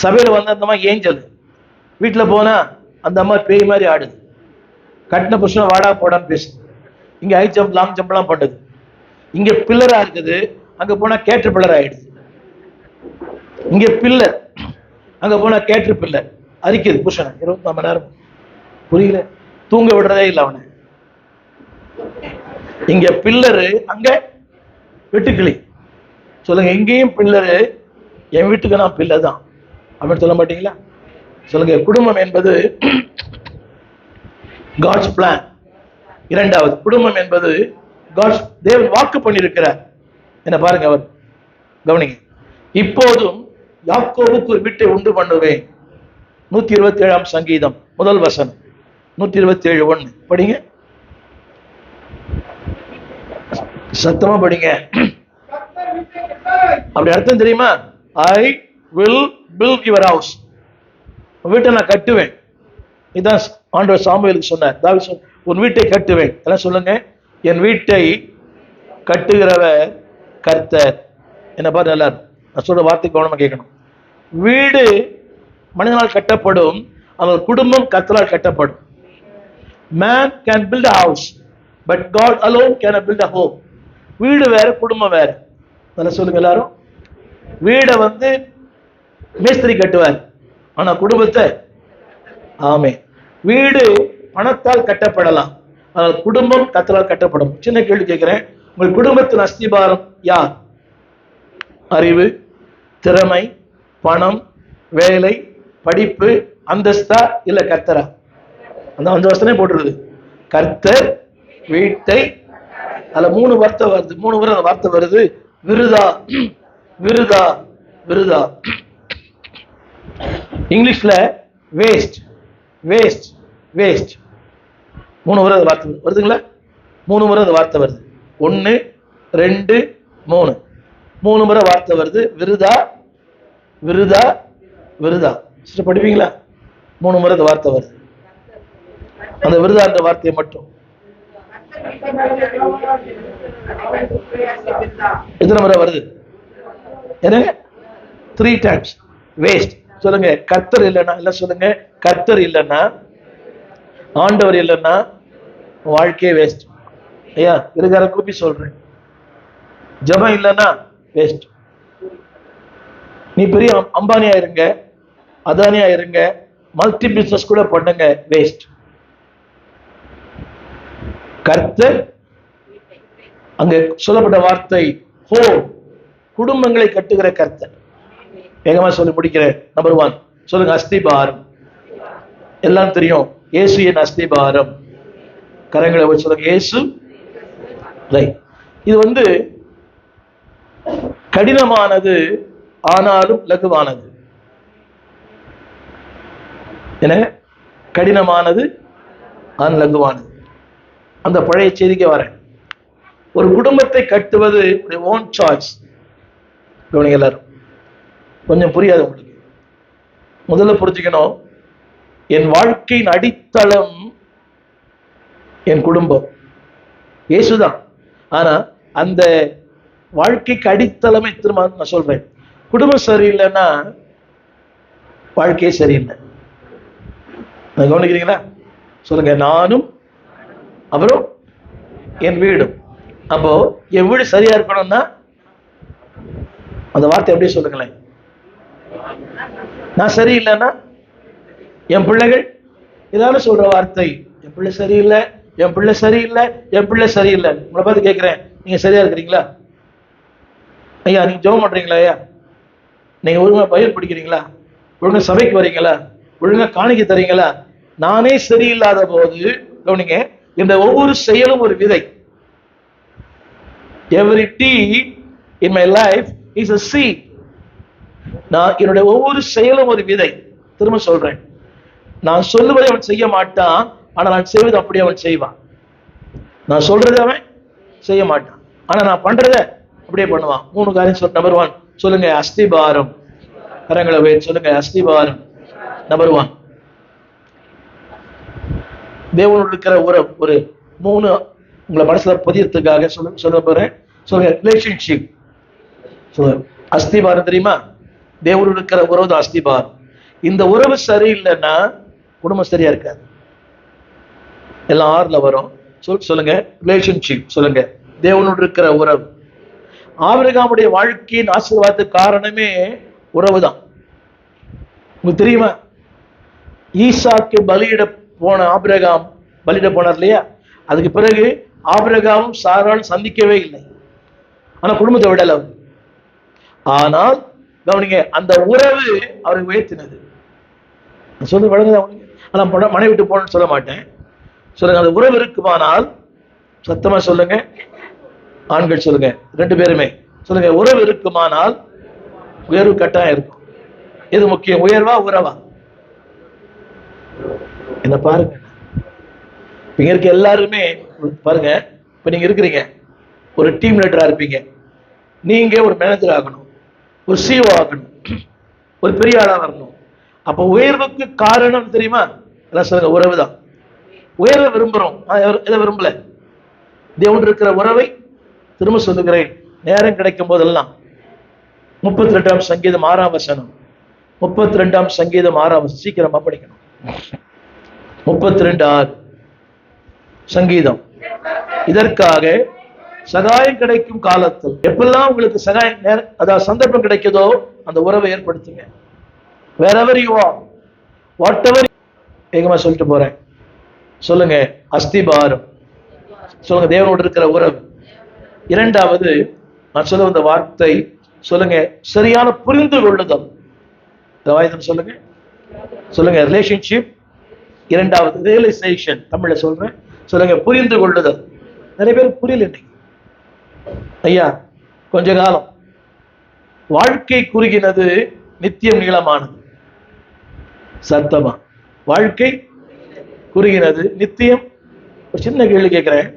Speaker 1: சபையில வந்து அந்த அம்மா ஏஞ்சல், வீட்டுல போனா அந்த அம்மா பேய் மாதிரி ஆடுது, கட்டின புருஷன் வாடா போடான்னு பேசுது, இங்க ஹை ஜம்ப் லாங் ஜம்ப் எல்லாம் பண்ணுது. இங்க பில்லரா இருக்குது, அங்க போனா கேட்டர் பில்லர் ஆயிடுது. இங்க பில்லர், அங்க போனா கேட்டர் பில்லர் அரிக்குது புருஷன் 24 மணி நேரம். புரியல, தூங்க விடுறதே இல்லை அவனை. இங்க பில்லரு, அங்க வெட்டுக்கிளி. சொல்லுங்க, இங்கேயும் பில்லரு, என் வீட்டுக்கு நான் பில்லர் தான் அப்படின்னு சொல்ல மாட்டீங்களா? சொல்லுங்க, குடும்பம் என்பது காட்ஸ் பிளான். இரண்டாவது, குடும்பம் என்பது காட்ஸ், தேவன் வாக்கு பண்ணியிருக்கிறார். என்ன பாருங்க, அவர் கவனிங்க. இப்போதும் யாக்கோபுக்கு ஒரு வீட்டை உண்டு பண்ணுவேன். 127 சங்கீதம் முதல் வசனம், 127:1 படிங்க, சத்தமா படிங்க. அப்படி அர்த்தம் தெரியுமா? I will build your house. வீட்டை நான் கட்டுவேன். இதான் ஆண்டவர் சாமுவேலுக்கு சொன்னார். தாவீது சொன்னார், உன் வீட்டை கட்டுவேன். எல்லாம் சொல்லுங்க, என் வீட்டை கட்டுகிறவர் கர்த்தர். என்ன பாரு எல்லாரும், நான் சொல்ற வார்த்தை கவனமா கேட்கணும். வீடு மனிதனால் கட்டப்படும், ஆனால் குடும்பம் கர்த்தரால் கட்டப்படும். Man can build a house, but God alone can build a home. வீடு வேற, குடும்பம் வேற. நல்லா சொல்லுங்க எல்லாரும். வீடை வந்து மேஸ்திரி கட்டுவார், ஆனா குடும்பத்தை, ஆமே, வீடு பணத்தால் கட்டப்படலாம், ஆனால் குடும்பம் கர்த்தரால் கட்டப்படும். சின்ன கேள்வி கேட்கிறேன், உங்கள் குடும்பத்தின் அஸ்திபாரம் யார்? அறிவு, திறமை, பணம், வேலை, படிப்பு, அந்தஸ்தா, இல்ல கர்த்தரா? அந்த வசனமே போட்டுருது, கர்த்தர் வீட்டை. அதுல 3 வார்த்தை வருது, 3 முறை அந்த வார்த்தை வருது, விருதா விருதா விருதா. இங்கிலீஷ்ல வேஸ்ட் வேஸ்ட் வேஸ்ட். 3 முறை அந்த வார்த்தை வருதுங்களா? 3 முறை அந்த வார்த்தை வருது. 1 2 3, 3 முறை வார்த்தை வருது, விருதா விருதா விருதா. படிப்பீங்களா? 3 முறை அந்த வார்த்தை வருது. அந்த விருதா என்ற வார்த்தையை மட்டும் எத்தனை முறை வருது? என்னங்க? 3 times. வேஸ்ட். சொல்லுங்க, கர்த்தர் இல்லைன்னா, இல்ல சொல்லுங்க, கர்த்தர் இல்லைன்னா, ஆண்டவர் இல்லைன்னா வாழ்க்கையே வேஸ்ட். ஐயா இருக்கார கூப்பி சொல்றேன், ஜபம் இல்லைன்னா வேஸ்ட். நீ பெரிய அம்பானியா இருங்க, அதானியா இருங்க, மல்டி பிசினஸ் கூட பண்ணுங்க, வேஸ்ட். கர்த்தர், அங்க சொல்லப்பட்ட வார்த்தை ஹோம், குடும்பங்களை கட்டுகிற கர்த்தர். வேகமா சொல்லி முடிக்கிறேன். நம்பர் 1 சொல்லுங்க, அஸ்திபாரம். எல்லாம் தெரியும், இயேசு என் அஸ்திபாரம். கரங்களை வச்சு சொல்லுங்க, இயேசு. இது வந்து கடினமானது, ஆனாலும் லகுவானது. என்ன? கடினமானது ஆனால் லகுவானது. அந்த பழைய செய்திக்கு வரேன். ஒரு குடும்பத்தை கட்டுவது ஓன் சாய்ஸ். கவனிங்க எல்லாரும், கொஞ்சம் புரியாது உங்களுக்கு. முதல்ல புரிஞ்சுக்கணும், என் வாழ்க்கையின் அடித்தளம் என் குடும்பம், இயேசுதான். ஆனா அந்த வாழ்க்கைக்கு அடித்தளமே திரும்ப நான் சொல்றேன், குடும்பம் சரியில்லைன்னா வாழ்க்கையே சரியில்லை. கவனிக்கிறீங்களா? சொல்லுங்க, நானும் அப்புறம் என் வீடும். அப்போ என் வீடு சரியா இருக்கணும்னா அந்த வார்த்தை எப்படி சொல்லுங்களேன். நான் சரியில்லைன்னா என் பிள்ளைகள் இதான சொல்ற வார்த்தை, என் பிள்ளை சரியில்லை, என் பிள்ளை சரியில்லை, என் பிள்ளை சரியில்லை. உங்களை பார்த்து கேட்கிறேன், நீங்க சரியா இருக்கிறீங்களா? ஐயா நீங்க ஜெபம் பண்றீங்களா? ஐயா நீங்க ஒழுங்கா பைபிள் படிக்கிறீங்களா? ஒழுங்கா சபைக்கு வரீங்களா? ஒழுங்கா காணிக்கை தரீங்களா? நானே சரியில்லாத போது, கவனிங்க, இந்த ஒவ்வொரு செயலும் ஒரு விதை. Every deed in my life is a seed. நான் என்னுடைய ஒவ்வொரு செயலும் ஒரு விதை. திரும்ப சொல்றேன், நான் சொல்லுவதை அவன் செய்ய மாட்டான், ஆனா நான் செய்வது அப்படியே அவன் செய்வான். நான் சொல்றதை அவன் செய்ய மாட்டான், ஆனா நான் பண்றத அப்படியே பண்ணுவான். 3 காரியம் சொல்ல. நம்பர் 1 சொல்லுங்க, அஸ்திபாரம். கரங்களை உயர்த்தி சொல்லுங்க, அஸ்திபாரம். நம்பர் 1 தேவனோடு இருக்கிற ஒரு 3 உங்களை மனசுல பதியறதுக்காக சொல்ல போறேன். சொல்லுங்க, ரிலேஷன்ஷிப். அஸ்திபாரம் தெரியுமா? தேவனோடு இருக்கிற உறவு தான் அஸ்திபாரம். இந்த உறவு சரியில்லைன்னா குடும்பம் சரியா இருக்காது. எல்லாம் 6ல வரும். சொல்லுங்க, ரிலேஷன்ஷிப். சொல்லுங்க, தேவனோடு இருக்கிற உறவு. ஆபிரகாமுடைய வாழ்க்கையின் ஆசீர்வாதத்துக்கு காரணமே உறவு தான். உங்களுக்கு தெரியுமா? ஈசாக்கு பலியிட போன ஆபிரகாம் பலியிட போனார் இல்லையா? அதுக்கு பிறகு ஆபிரகாமும் சாராலும் சந்திக்கவே இல்லை. ஆனா குடும்பத்தை விடல. ஆனால் கவனிங்க, அந்த உறவு அவருக்கு உயர்த்தினது. சொல்லு வழங்குது அவனுக்கு. ஆனா மனைவி விட்டு போனேன்னு சொல்ல மாட்டேன். சொல்லுங்க, அந்த உறவு இருக்குமானால் சத்தமா சொல்லுங்க. ஆண்கள் சொல்லுங்க, 2 பேருமே சொல்லுங்க, உறவு இருக்குமானால் உயர்வு கட்டாயம் இருக்கும். எது முக்கியம், உயர்வா உறவா? என்ன பாருங்க, இங்க இருக்க எல்லாருமே பாருங்க. இப்ப நீங்க இருக்கிறீங்க, ஒரு டீம் லீடரா இருப்பீங்க. நீங்க ஒரு மேனேஜர் ஆகணும், ஒரு சிஓ ஆகணும், ஒரு பெரிய ஆளா வரணும். அப்ப உயர்வுக்கு காரணம் தெரியுமா? எல்லாம் சொல்லுங்க, உறவு தான். உயர்வை விரும்புறோம், எதை விரும்பல? தேவன் இருக்கிற உறவை. திரும்ப சொல்லுகிறேன், நேரம் கிடைக்கும் போதெல்லாம் 32ஆம் சங்கீதம் 6ஆம் வசனம். 32ஆம் சங்கீதம் 6ஆம் வசனம் சீக்கிரமா படிக்கணும். 32 சங்கீதம். இதற்காக சகாயம் கிடைக்கும் காலத்தில், எப்பெல்லாம் உங்களுக்கு சகாயம் அதாவது சந்தர்ப்பம் கிடைக்குதோ அந்த உறவை ஏற்படுத்துங்க. wherever you are, whatever. வேகமா சொல்லிட்டு போறேன். சொல்லுங்க, அஸ்திபாரம். சொல்லுங்க, தேவனோடு இருக்கிற உறவு. 2வது நான் சொல்ல வந்த வார்த்தை, சொல்லுங்க, சரியான புரிந்து கொள்ளுதல். சொல்லுங்க, சொல்லுங்க, ரிலேஷன்ஷிப். 2வது ரியலைசேஷன். தமிழ்ல சொல்றேன். சொல்லுங்க, புரிந்து கொள்ளுதல். நிறைய பேர் புரியல இன்னைக்கு. ஐயா, கொஞ்ச காலம் வாழ்க்கை குறுகினது, நித்தியம் நீளமானது. சத்தமா, வாழ்க்கை குறுகினது, நித்தியம். ஒரு சின்ன கேள்வி கேட்கிறேன்,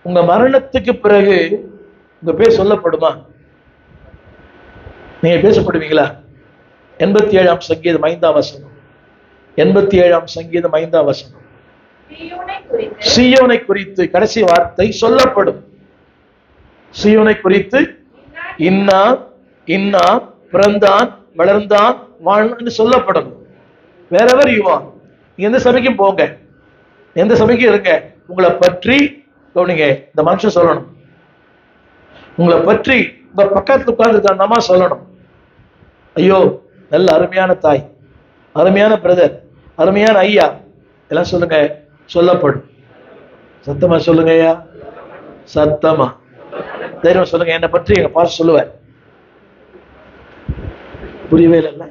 Speaker 1: உங்க மரணத்துக்கு பிறகு உங்க பேர் சொல்லப்படுமா? நீங்க பேசப்படுவீங்களா? 87ஆம் சங்கீதம் 5ஆம் வசனம். 87ஆம் சங்கீதம் 5ஆம் வசனம். சீயோனை குறித்து கடைசி வார்த்தை சொல்லப்படும். சீயோனை குறித்து இன்னா இன்னா பிறந்தான், வளர்ந்தான், வாழ்ந்து சொல்லப்படும். wherever you are, எந்த சபைக்கும் போங்க, எந்த சபைக்கும் இருங்க, உங்களை பற்றி கவனிங்க. இந்த மனுஷன் சொல்லணும், உங்களை பற்றி உங்க பக்கத்துல உட்கார்ந்து அந்த அம்மா சொல்லணும், ஐயோ நல்ல அருமையான தாய், அருமையான பிரதர், அருமையான ஐயா, எல்லாம் சொல்லுங்க, சொல்லப்படும். சத்தமா சொல்லுங்க ஐயா, சத்தமா தைரியம் சொல்லுங்க. என்னை பற்றி எங்க பாஸ் சொல்லுவார். புரியவே இல்லை.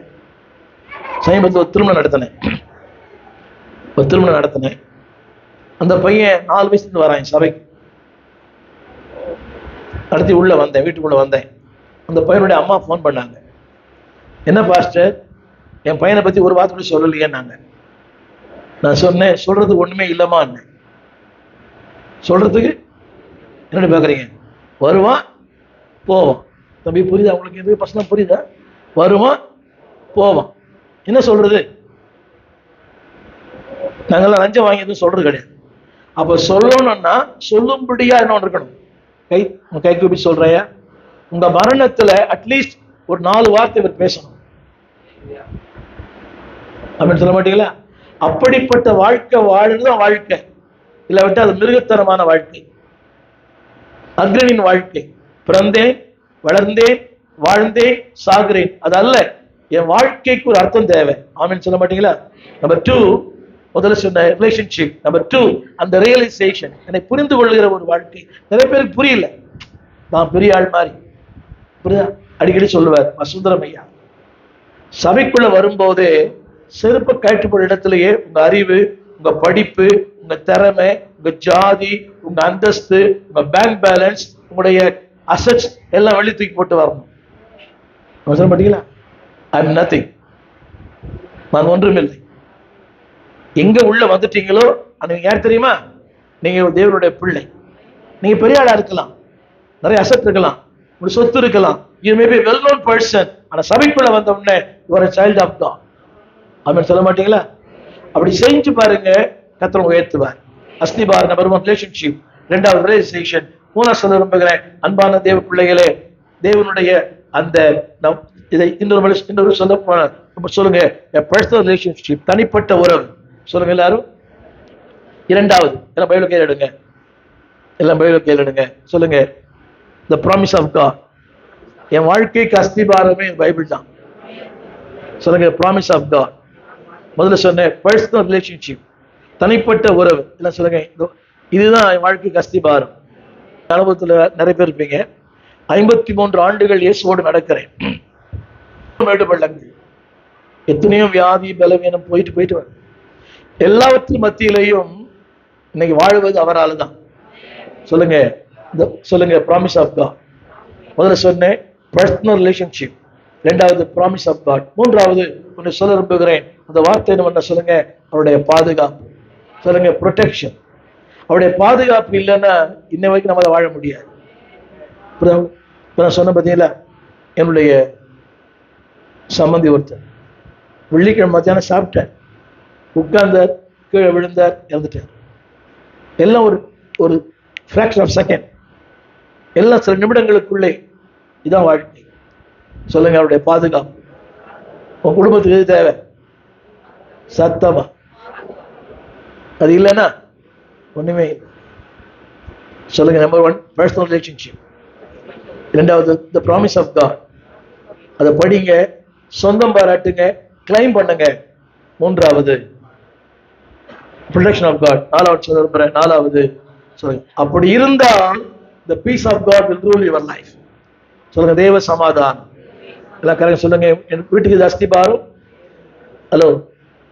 Speaker 1: சமீபத்தில் ஒரு திருமணம் நடத்தினேன். அந்த பையன் 4 வயசுல வரான் சபைக்கு. நடத்தி உள்ள வந்தேன், வீட்டுக்குள்ள வந்தேன். அந்த பையனுடைய அம்மா ஃபோன் பண்ணாங்க, என்ன பாஸ்டர், என் பையனை பத்தி ஒரு வார்த்தை கூட சொல்லலையேன்னாங்க. நான் சொன்னேன், சொல்றதுக்கு ஒண்ணுமே இல்லமா. சொல்றதுக்கு என்னடி பாக்குறீங்க? வருவான் போவான். தம்பி புரியுதா உங்களுக்கு? எது பசங்க புரியுதா? வருவான் போவான். என்ன சொல்றது? நாங்கெல்லாம் லஞ்சம் வாங்கி எதுவும் சொல்றது கிடையாது. அப்ப சொல்லணும்னா சொல்லும்படியா என்ன இருக்கணும்? கை கூப்பி சொல்றையா, உங்க மரணத்துல அட்லீஸ்ட் ஒரு 4 வார்த்தை இவர் பேசணும் அப்படின்னு சொல்ல மாட்டீங்களா? அப்படிப்பட்ட வாழ்க்கை வாழ்றதுதான் வாழ்க்கை. இல்லாவிட்டா அது மிருகத்தனமான வாழ்க்கை, அக்ரனின் வாழ்க்கை. பிறந்தேன், வளர்ந்தேன், வாழ்ந்தேன், சாகுறேன், அது அல்ல. என் வாழ்க்கைக்கு ஒரு அர்த்தம் தேவை. ஆமென் சொல்ல மாட்டீங்களா? நம்பர் 2, முதல்ல சொன்ன ரிலேஷன்ஷிப். நம்பர் 2, அந்த ரியலைசேஷன், என்னை புரிந்து கொள்ளுகிற ஒரு வாழ்க்கை. நிறைய பேருக்கு புரியல. நான் பெரிய ஆள் மாதிரி புரியுதா? அடிக்கடி சொல்லுவார் வசுந்தரம் ஐயா, சபைக்குள்ள வரும்போதே செருப்பை கழட்டி போட இடத்துலயே உங்க அறிவு, உங்க படிப்பு, உங்க திறமை, உங்க ஜாதி, உங்க அந்தஸ்து, உங்க பேங்க் பேலன்ஸ், உங்களுடைய அசட்ஸ் எல்லாம் வெளியே தூக்கி போட்டு வரணும். சொல்ல மாட்டீங்களா? ஐ எம் நத்திங், நான் ஒன்றுமில்லை. எங்க உள்ள வந்துட்டீங்களோ நீங்க யார் தெரியுமா? நீங்க தேவனுடைய பிள்ளை. நீங்க பெரிய ஆளா இருக்கலாம், நிறைய அசட் இருக்கலாம், ஒரு சொத்து இருக்கலாம், you may be well known person. ஆனா சபைக்குள்ள வந்த உடனே you are a child of God. Amen சொல்ல மாட்டீங்களா? அப்படி செஞ்சு பாருங்க, கர்த்தர் உயர்த்துவார். அஸ்திபார் நம்பர் 1 ரிலேஷன்ஷிப், 2வது ரியலைசேஷன், 3 சொல்ல விரும்புகிறேன். அன்பான தேவ பிள்ளைகளே, தேவனுடைய அந்த இதை இன்னொரு சொல்லுங்க, பர்சனல் ரிலேஷன்ஷிப், தனிப்பட்ட உறவு. சொல்லுங்க எல்லாரும். 2வது, எல்லாம் பைபிள் கையில் எடுங்க, எல்லாம் பைபிள் கையில் எடுங்க. சொல்லுங்க, the promise of God. என் வாழ்க்கைக்கு அஸ்திபாரமே பைபிள் தான். சொல்லுங்க, promise of God. முதல்ல சொன்னேன் பர்சனல் ரிலேஷன்ஷிப், தனிப்பட்ட உறவு. எல்லாம் சொல்லுங்க, இதுதான் என் வாழ்க்கைக்கு அஸ்திபாரம். அனுபவத்தில் நிறைய பேர் இருப்பீங்க. 53 ஆண்டுகள் இயேசுவோடு நடக்கிறேன். எத்தனையோ வியாதி பலவீனம் போயிட்டு எல்லாவற்றின் மத்தியிலையும் இன்னைக்கு வாழ்வது அவரால் தான். சொல்லுங்க, சொல்லுங்க, ப்ராமிஸ் ஆஃப் காட். முதல்ல சொன்னேன் பர்சனல் ரிலேஷன்ஷிப், 2வது ப்ராமிஸ் ஆஃப் காட், 3வது ஒன்று சொல்ல விரும்புகிறேன். அந்த வார்த்தை என்ன சொல்லுங்க, அவருடைய பாதுகாப்பு. சொல்லுங்க, ப்ரொடெக்ஷன். அவருடைய பாதுகாப்பு இல்லைன்னா இன்ன வரைக்கும் நம்மளால வாழ முடியாது. நான் சொன்ன பார்த்தீங்களா, என்னுடைய சம்பந்தி ஒருத்தர் வெள்ளிக்கிழமை மத்தியானம் சாப்பிட்டேன், உட்கார்ந்தார், கீழே விழுந்தார், இறந்துட்டார். எல்லாம் ஒரு ஃபிராக்ஷன் ஆஃப் செகண்ட், எல்லாம் சில நிமிடங்களுக்குள்ளே. இதான் வாழ்க்கை. சொல்லுங்க, அவருடைய பாதுகாப்பு. உன் குடும்பத்துக்கு எது தேவை? சத்தமா. அது இல்லைன்னா ஒண்ணுமே இல்லை. சொல்லுங்க, நம்பர் 1 பர்சனல் ரிலேஷன்ஷிப், 2வது தி ப்ராமிஸ் ஆஃப் காட். அதை படிங்க, சொந்தம் பாராட்டுங்க, கிளைம் பண்ணுங்க. 3வது ப்ரொடெக்ஷன் ஆஃப் காட். 4வது சொல்ல விரும்புறேன். 4வது சொல்லுங்க, அப்படி இருந்தால் the peace of God will rule your life. சொல்லுங்க, தேவ சமாதானம். எல்லாம் கரெக்ட் சொல்லுங்க. என் வீட்டுக்கு ஜாஸ்தி பாரும். ஹலோ,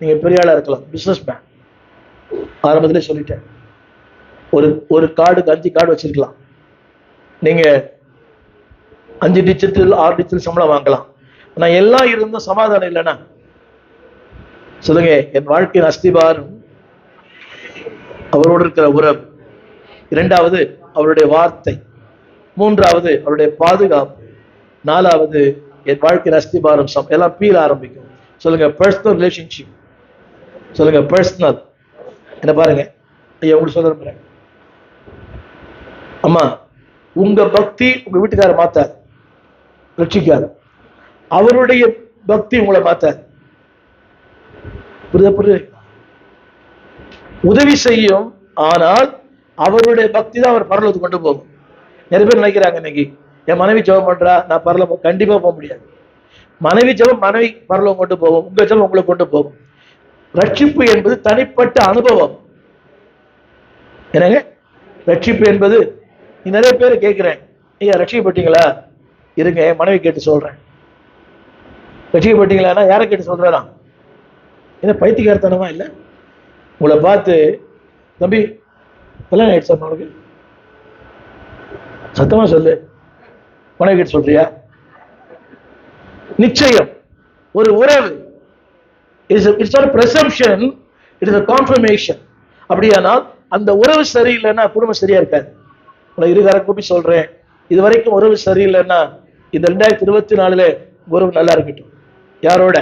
Speaker 1: நீங்க பெரிய ஆளா இருக்கலாம், பிசினஸ் மேன். ஆரம்பத்திலே சொல்லிட்டேன், ஒரு கார்டுக்கு 5 கார்டு வச்சிருக்கலாம். நீங்க 5 டிஜிட்டல் 6 டிஜிட்டல் சம்பளம் வாங்கலாம். ஆனா எல்லாம் இருந்தும் சமாதானம் இல்லைன்னா சொல்லுங்க, என் வாழ்க்கையின் அஸ்திபாரம் அவரோடு இருக்கிற உறவு, 2வது அவருடைய வார்த்தை, 3வது அவருடைய பாதுகாப்பு, 4வது என் வாழ்க்கையின் அஸ்திபாரம். எல்லாம் பீல ஆரம்பிக்கும். சொல்லுங்க, பர்சனல் ரிலேஷன்ஷிப். சொல்லுங்க, பர்சனல். என்ன பாருங்க, ஐயா உங்களுக்கு சொல்ல விரும்புறேன். அம்மா, உங்க பக்தி உங்க வீட்டுக்கார மாத்தாது, ரட்சிக்காது. அவருடைய பக்தி உங்களை மாத்தாது. புரியுது? உதவி செய்யும், ஆனால் அவருடைய பக்தி தான் அவர் பரலோகத்துக்கு கொண்டு போகும். நிறைய பேர் நினைக்கிறாங்க, இன்னைக்கு என் மனைவி ஜெபம் பண்றா, நான் பரலோகம். கண்டிப்பா போக முடியாது. மனைவி ஜெபம் மனைவி பரலோகம் கொண்டு போகும், உங்க ஜெபம் உங்களை கொண்டு போகும். ரட்சிப்பு என்பது தனிப்பட்ட அனுபவம். என்னங்க ரட்சிப்பு என்பது? நிறைய பேர் கேட்கிறேன், ஐயா ரட்சிக்கப்பட்டீங்களா? இருங்க, என் மனைவி கேட்டு சொல்றேன். ரட்சிக்கப்பட்டீங்களா? யாரை கேட்டு சொல்றாராம்? என்ன பைத்தியக்காரத்தனமா இல்லை? உங்களை பார்த்து, தம்பி கல்யாணம் ஆயிடுச்சு உங்களுக்கு? சத்தமா சொல்லு. மனைவி கேட்டு சொல்றியா? நிச்சயம் ஒரு உறவு. It's not presumption, it is a confirmation. அப்படியானால் அந்த உறவு சரியில்லைன்னா குடும்பம் சரியா இருக்காது. உங்களை இருகார கூப்பி சொல்றேன், இது வரைக்கும் உறவு சரியில்லைன்னா இந்த 2024 உறவு நல்லா இருக்கட்டும். யாரோட?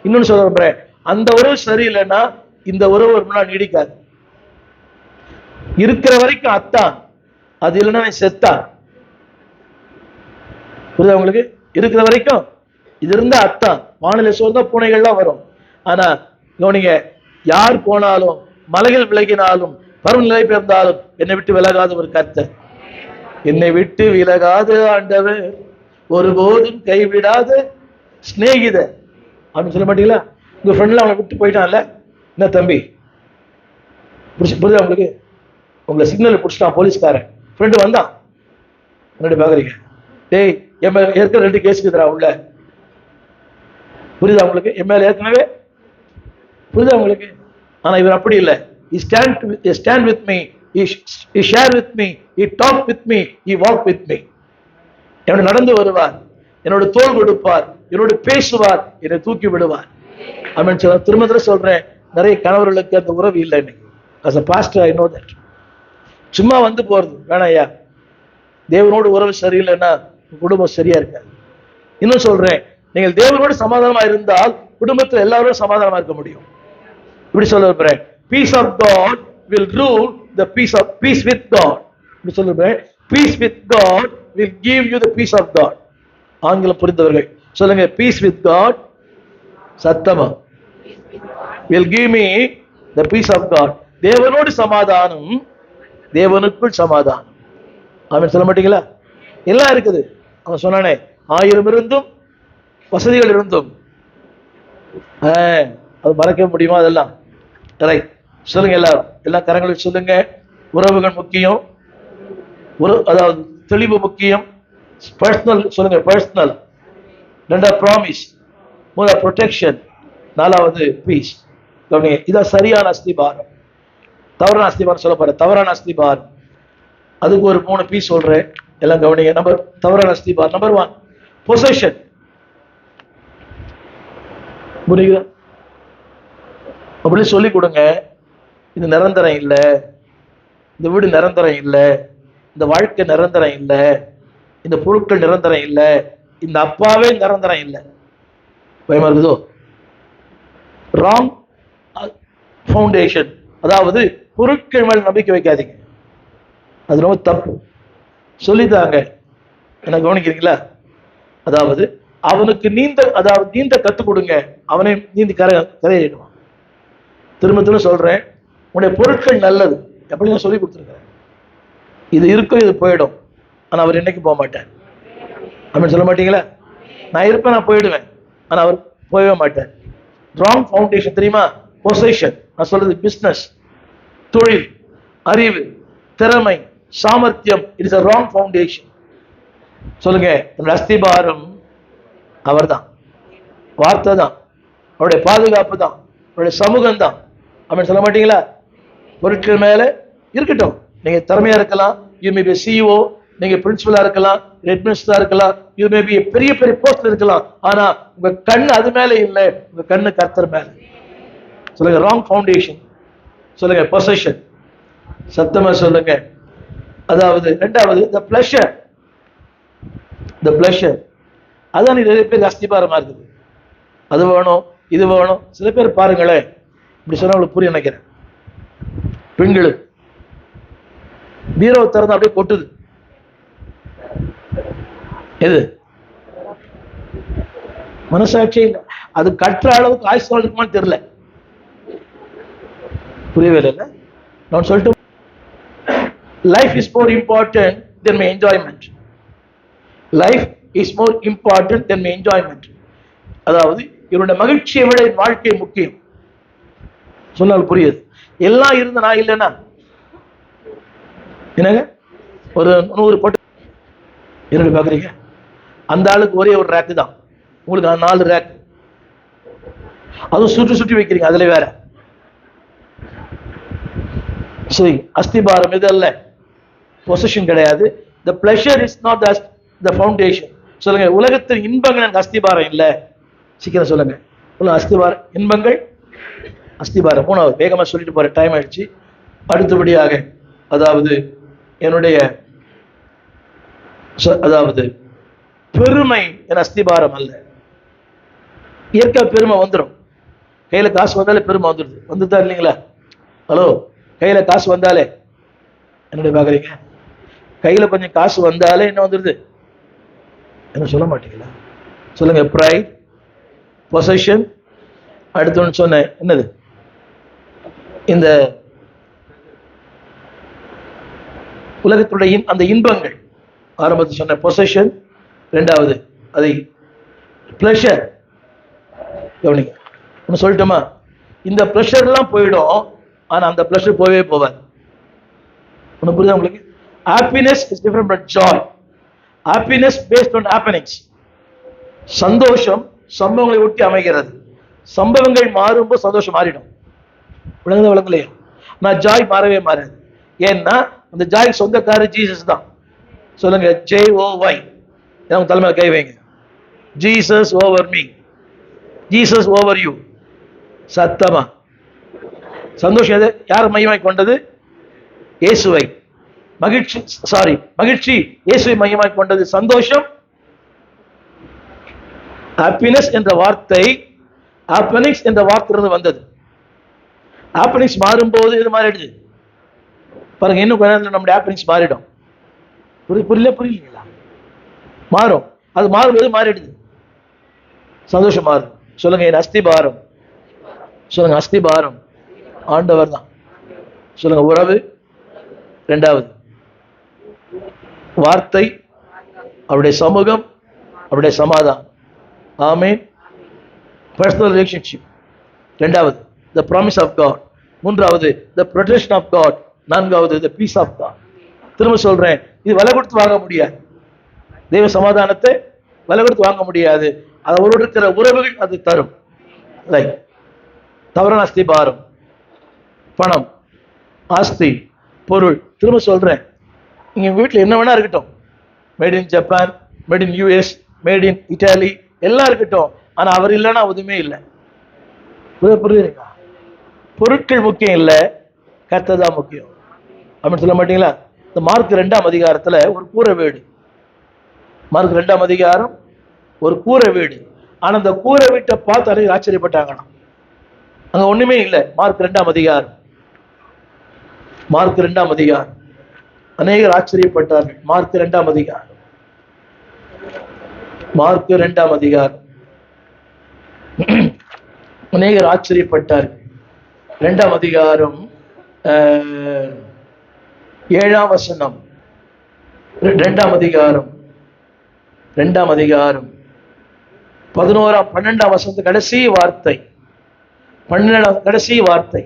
Speaker 1: இன்னொன்னு சொல்ல விரும்புறேன், அந்த உறவு சரியில்லைன்னா இந்த உறவு ஒரு நாள் நீடிக்காது. இருக்கிற வரைக்கும் அத்தான், அது இல்லைன்னா செத்தான். புரியுதா உங்களுக்கு? இருக்கிற வரைக்கும் இது இருந்தா அத்தான். வானிலை சோர்ந்த பூனைகள்லாம் வரும். ஆனா கவனிங்க, யார் போனாலும், மலைகள் விலகினாலும், பருவநிலை பெயர்ந்தாலும் என்னை விட்டு விலகாத ஒரு கர்த்தர். என்னை விட்டு விலகாத ஆண்டவர், ஒருபோதும் கைவிடாத சிநேகிதர் அப்படின்னு சொல்ல மாட்டீங்களா? உங்க ஃப்ரெண்ட்ல அவனை விட்டு போயிட்டான்ல, என்ன தம்பி? புரியுதா உங்களுக்கு? உங்களை சிக்னல் பிடிச்சிட்டான் போலீஸ்காரன், ஃப்ரெண்டு வந்தான், முன்னாடி பாக்குறீங்க, டேய் என் மேல ஏற்கனவே 2 கேஸ் இருக்குதுடா உள்ள. புரியுதா உங்களுக்கு? என் மேல ஏற்கனவே. புரியுதா உங்களுக்கு? ஆனா இவர் அப்படி இல்லை. He stand with me. He share with me. He talk with me. He walk with me. என்னோட நடந்து வருவார், என்னோட தோள் கொடுப்பார், என்னோட பேசுவார், என்னை தூக்கி விடுவார். ஆமென். திரும்ப சொல்றேன், நிறைய கணவர்களுக்கு அந்த உறவு இல்லை இன்னைக்கு. As a pastor I know that. சும்மா வந்து போறது வேணாம் ஐயா. தேவனோடு உறவு சரியில்லைன்னா குடும்பம் சரியா இருக்காது. இன்னும் சொல்றேன், நீங்கள் தேவனோடு சமாதானமா இருந்தால் குடும்பத்தில் எல்லாரும் சமாதானமா இருக்க முடியும். இப்படி சொல்றேன், peace of God will rule the peace with God. இப்படி சொல்றேன், peace with God will give you the peace of God. ஆங்கிலம் புரிந்தவர்கள் சொல்லுங்க, peace with God. சத்தமா, will give me the peace of God. தேவனோடு சமாதானம், தேவனுக்குள் சமாதானம். அவன் சொல்ல மாட்டீங்களா? எல்லாம் இருக்குது. அவன் சொன்னானே, 1000 இருந்தும் வசதிகள் இருந்தும் அது மறக்க முடியுமா? அதெல்லாம் ரைட். சொல்லுங்க எல்லாரும், எல்லா கரங்களும் சொல்லுங்க. உறவுகள் முக்கியம், அதாவது தெளிவு முக்கியம். பர்சனல் சொல்லுங்க, பர்சனல். 2 ப்ராமிஸ், 3 ப்ரொடெக்ஷன், 4வது பீஸ். இதான் சரியான அஸ்திபாரம். தவறான அஸ்திபாரம் சொல்ல போற, தவறான அஸ்திபாரம் அதுக்கு ஒரு 3 பீஸ் சொல்றேன், எல்லாம் கவனிங்க. தவறான அஸ்திபாரம். Number 1 possession. புரியுதா? அப்படி சொல்லி கொடுங்க. இது நிரந்தரம் இல்லை, இந்த வீடு நிரந்தரம் இல்லை, இந்த வாழ்க்கை நிரந்தரம் இல்லை, இந்த பொருட்கள் நிரந்தரம் இல்லை, இந்த அப்பாவே நிரந்தரம் இல்லை. பயமா இருக்குதோ? ராங் ஃபவுண்டேஷன், அதாவது பொருட்கள் மேல் நம்பிக்கை வைக்காதீங்க, அது ரொம்ப தப்பு. சொல்லித்தாங்க, என்ன கவனிக்கிறீங்களா? அதாவது அவனுக்கு நீந்த கற்றுக் கொடுங்க, அவனை நீந்தி கரையிடுவான். திரும்ப சொல்றேன், உன்னுடைய பொருட்கள் நல்லது எப்படி நான் சொல்லி கொடுத்துருக்கேன். இது இருக்கும், இது போயிடும், ஆனா அவர் என்னைக்கு போக மாட்டார். அப்படின்னு சொல்ல மாட்டீங்களா? நான் இருப்பேன், நான் போயிடுவேன், ஆனா அவர் போயவே மாட்டார். ராங் ஃபவுண்டேஷன் தெரியுமா? பொசஷன். நான் சொல்றது பிசினஸ், தொழில், அறிவு, திறமை, சாமர்த்தியம். It is a wrong foundation. சொல்லுங்க, அஸ்திபாரம் அவர்தான், வார்த்தை தான், அவருடைய பாதுகாப்பு தான், அவருடைய சமூகம் தான். அப்படின்னு சொல்ல மாட்டீங்களா? பொருட்கள் மேல இருக்கட்டும். நீங்க திறமையா இருக்கலாம், யூ மே பி சிஇஓ, நீங்க பிரின்சிபலா இருக்கலாம், ஹெட் மினிஸ்டரா இருக்கலாம், யூ மே பி பெரிய பெரிய போஸ்ட்ல இருக்கலாம், ஆனா உங்க கண்ணு அது மேல இல்லை, உங்க கண்ணு கர்த்தர் மேல. சொல்லுங்க, ராங் ஃபவுண்டேஷன். சொல்லுங்க, பொசஷன். சத்தமா சொல்லுங்க. அதாவது 2வது the pleasure. the pleasure அதான் நிறைய பேர் அஸ்திபாரமா இருக்குது. அது வேணும், இது வேணும். சில பேர் பாருங்களேன், இப்படி சொன்னா உங்களுக்கு புரிய நினைக்கிறேன். பெண்களுக்கு பீரோ திறந்து அப்படியே கொட்டுது. எது? மனசாட்சி இல்லை. அது கட்டுற அளவுக்கு ஆயுசு இருக்குமான்னு தெரியல. புரியவே இல்லை. நான் சொல்லிட்டு, life is more important than my enjoyment. Life is more important than my enjoyment. அதாவது என்னோட மகிழ்ச்சியை விட என் வாழ்க்கை முக்கியம். சொன்னால் புரியுது. எல்லாம் இருந்து நான் இல்லைன்னா என்னங்க, ஒரு 100 போட்டு என்னோட பாக்குறீங்க, அந்த ஆளுக்கு ஒரே ஒரு ரேக்கு தான், உங்களுக்கு 4 ரேக். அதுவும் சுற்றி வைக்கிறீங்க, அதுல வேற. சரி, அஸ்திபாரம் இது அல்ல, பொசிஷன் கிடையாது. the pleasure is not the foundation. சொல்லுங்க, உலகத்தின் இன்பங்கள் எனக்கு அஸ்திபாரம் இல்ல. சீக்கிரம் சொல்லுங்க. அஸ்திபாரம், இன்பங்கள், அஸ்திபாரம். 3வது வேகமா சொல்லிட்டு போற, டைம் ஆயிடுச்சு. அடுத்தபடியாக, அதாவது என்னுடைய அதாவது பெருமை என் அஸ்திபாரம் அல்ல. இயற்கை பெருமை வந்துடும். கையில காசு வந்தாலே பெருமை வந்துடுது. வந்துதான் இல்லைங்களா? ஹலோ, கையில காசு வந்தாலே என்னுடைய பாக்குறீங்க, கையில கொஞ்சம் காசு வந்தாலே என்ன வந்துடுது? என்ன சொல்ல மாட்டீங்களா? சொல்லுங்க, ப்ரைட், பொசஷன். அடுத்து சொன்ன என்னது? இந்த உலகத்துடைய அந்த இன்பங்கள். ஆரம்பத்தில் சொன்ன பொசஷன், 2வது அதை பிளஷர். கவனிங்க, ஒன்று சொல்லட்டுமா? இந்த பிளஷர் எல்லாம் போயிடும், ஆனா அந்த பிளஷர் போகவே போவாது. ஒன்று புரியுதா உங்களுக்கு? Happiness is different from Joy. Happiness based on happenings. சந்தோஷம் சம்பவங்களை ஒட்டி அமைகிறது. சம்பவங்கள் மாறும்போது சந்தோஷம் மாறிடும். விளங்கலையா? நான் ஜாய் மாறவே மாறாது. ஏன்னா அந்த ஜாய் சொந்தக்காரர் ஜீசஸ் தான். சொல்லுங்க, JOY. தலைமையில கை வைங்க. Jesus over me, Jesus over you. சத்தமா சந்தோஷம் எது யார் மையமாய் கொண்டது? இயேசுவை. மகிழ்ச்சி இயேசுவை மையமாய் கொண்டது. சந்தோஷம், ஹாப்பினஸ் என்ற வார்த்தை ஹாப்பனிங்ஸ் என்ற வார்த்தையிலிருந்து வந்தது. ஹாப்பனிங்ஸ் மாறும்போது இது மாறிடுது பாருங்க. இன்னும் கொஞ்ச நேரத்தில் நம்முடைய ஹாப்பனிங்ஸ் மாறிடும். புரியலீங்களா? மாறும். அது மாறும்போது மாறிடுது. சந்தோஷம் மாறும். சொல்லுங்க, என் அஸ்திபாரம். சொல்லுங்க, அஸ்திபாரம் ஆண்டவர் தான். சொல்லுங்க, உறவு. இரண்டாவது வார்த்தை, அவருடைய சமூகம், அவருடைய சமாதானம். ஆமென். Personal relationship. இரண்டாவது the promise of God. மூன்றாவது the protection of God. நான்காவது the peace of God. திரும்ப சொல்றேன், இது விலை கொடுத்து வாங்க முடியாது. தெய்வ சமாதானத்தை விலை கொடுத்து வாங்க முடியாது. அவரோடு இருக்கிற உறவுகள் அது தரும். தவறான அஸ்திபாரம், பணம், ஆஸ்தி, பொருள். திரும்ப சொல்றேன், நீங்க வீட்டில் என்ன வேணா இருக்கட்டும், made in Japan, made in US, made in Italy, எல்லாம் இருக்கட்டும். ஆனா அவர் இல்லைன்னா எதுவுமே இல்லை. புரியுதுங்களா? பொருட்கள் முக்கியம் இல்லை, கர்த்தர் தான் முக்கியம். அப்படின்னு சொல்ல மாட்டீங்களா? இந்த மார்க் 2ஆம் அதிகாரத்துல ஒரு கூரை வீடு. மார்க் 2ஆம் அதிகாரம் ஒரு கூரை வீடு. ஆனா அந்த கூரை வீட்டை பார்த்து அனைவரும் ஆச்சரியப்பட்டாங்களாம். அங்க ஒண்ணுமே இல்லை. மார்க் 2ஆம் அதிகாரம், மார்க் 2ஆம் அதிகாரம். அநேகர் ஆச்சரியப்பட்டார்கள். மார்க் 2ஆம் அதிகாரம், மார்க் 2ஆம் அதிகாரம். அநேகர் ஆச்சரியப்பட்டார்கள். 2ஆம் அதிகாரம் 7ஆம் வசனம். 2ஆம் அதிகாரம் 12ஆம் வசனத்து கடைசி வார்த்தை. 12ஆம் கடைசி வார்த்தை.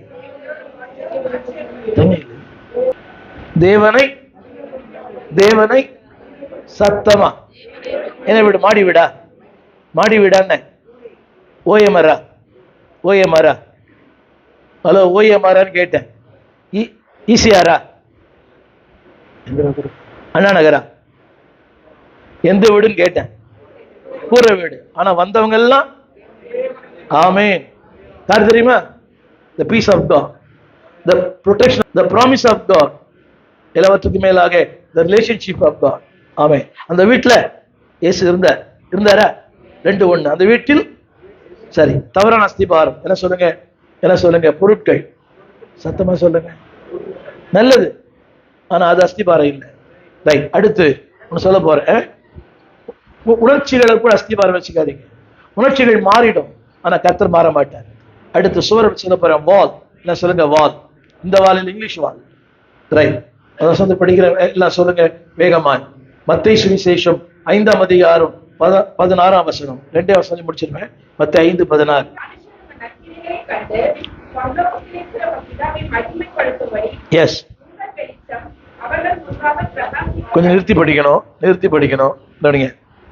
Speaker 1: தேவனை தேவனை சத்தமா. என்ன வீடு? மாடி வீடா? மாடி வீடான்னு ஓஎம்ஆரா? ஓஎம்ஆரா? ஹலோ, ஓஎம்ஆரான்னு கேட்டேன். ஈசிஆரா? அண்ணா நகரா? எந்த வீடுன்னு கேட்டேன். கூரை வீடு. ஆனா வந்தவங்க எல்லாம் ஆமென். யார் தெரியுமா? the peace of God, the protection, the promise of God, எல்லாவற்றுக்கு மேலாக the relationship of God. ஆமென். அந்த வீட்டில் இயேசு இருந்தாரா? 2:1. அந்த வீட்டில் சரி. தவறான அஸ்திபாரம். என்ன சொல்லுங்க? என்ன சொல்லுங்க? பொருட்கள். சத்தமா சொல்லுங்க. நல்லது, ஆனா அது அஸ்திபாரம் இல்லை. ரைட். அடுத்து ஒன்று சொல்ல போறேன். உணர்ச்சிகளை கூட அஸ்திபாரம் வச்சுக்காதீங்க. உணர்ச்சிகள் மாறிடும், ஆனா கர்த்தர் மாற மாட்டார். அடுத்து சுவர் சொல்ல போறேன். வால். என்ன சொல்லுங்க? வால். இந்த வால் இல்லை, இங்கிலீஷ் வால். ரைட். அதை படிக்கிற எல்லாம் சொல்லுங்க வேகமா. மத்தேயு சுவிசேஷம் 5ஆம் அதிகாரம் 16ஆம் வசனம். 2 வசனம் முடிச்சிருவேன். மத்தேயு 5:16. எஸ், கொஞ்சம் நிறுத்தி படிக்கணும்.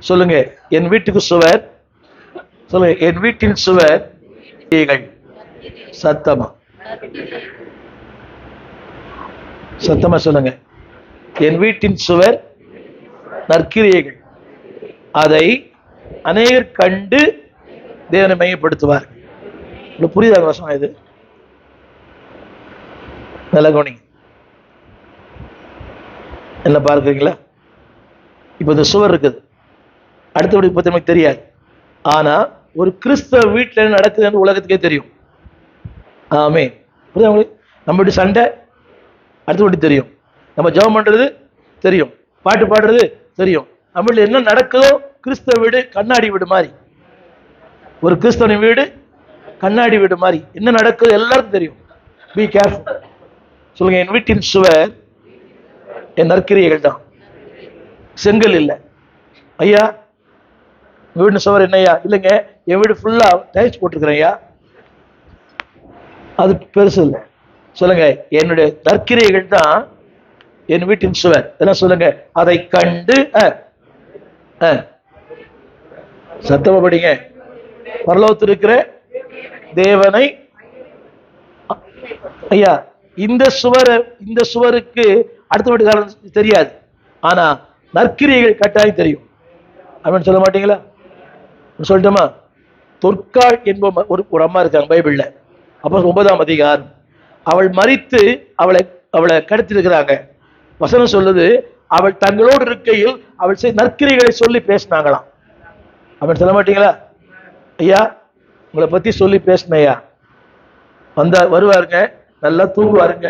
Speaker 1: சொல்லுங்க, என் வீட்டுக்கு சுவர். சொல்லுங்க, என் வீட்டின் சுவர். சத்தமா சத்தமா சொல்லுங்க. என் வீட்டின் சுவர் நற்கிரியைகள், அதை அநேகர் கண்டு தேவனை மையப்படுத்துவார். புரியுதா வசனம் இது? நல்ல கவனிங்க. என்ன பார்க்குறீங்களா? இப்போ இந்த சுவர் இருக்குது, அடுத்தபடி பற்றி நமக்கு தெரியாது. ஆனா ஒரு கிறிஸ்தவ வீட்டில் நடக்குதுன்னு உலகத்துக்கே தெரியும். ஆமே. புரியுதா உங்களுக்கு? நம்ம வீட்டு சண்டை அடுத்தபடி தெரியும். நம்ம ஜெபம் பண்றது தெரியும், பாட்டு பாடுறது தெரியும். நம்ம வீட்டில் என்ன நடக்குதோ, கிறிஸ்தவ வீடு கண்ணாடி வீடு மாதிரி. ஒரு கிறிஸ்தவனின் வீடு கண்ணாடி வீடு மாதிரி. என்ன நடக்குது எல்லாருக்கும் தெரியும். Be careful. சொல்லுங்க, என் வீட்டின் சுவர் என் நற்கிரியைகள் தான், செங்கல் இல்லை. ஐயா, வீடு சுவர் என்னையா? இல்லைங்க, என் வீடு ஃபுல்லா டைல்ஸ் போட்டிருக்கிறேன் ஐயா, அது பெருசு இல்லை. சொல்லுங்க, என்னுடைய நற்கிரியைகள் தான் என் வீட்டின் சுவர். என்ன சொல்லுங்க? அதை கண்டு சத்தமா படிங்க. பரலோகத்தில் இருக்கிற தேவனை ஐயா இந்த சுவருக்கு அடுத்த வீட்டுக்காரன் தெரியாது, ஆனா நற்கிரியைகள் கட்டாயம் தெரியும். அவன் சொல்ல மாட்டீங்களா? சொல்லட்டுமா? தொற்காள் என்ப ஒரு அம்மா இருக்காங்க பைபிள்ல, அப்போ 9ஆம் அதிகாரம். அவள் மரித்து அவளை கடத்திருக்கிறாங்க. வசனம் சொல்லுது, அவள் தங்களோடு இருக்கையில் அவள் நற்கிரிகளை சொல்லி பேசினாங்களாம். அவன் சொல்ல மாட்டீங்களா? ஐயா உங்களை பத்தி சொல்லி பேசினையா, வருவாருங்க, நல்லா தூங்குவாருங்க,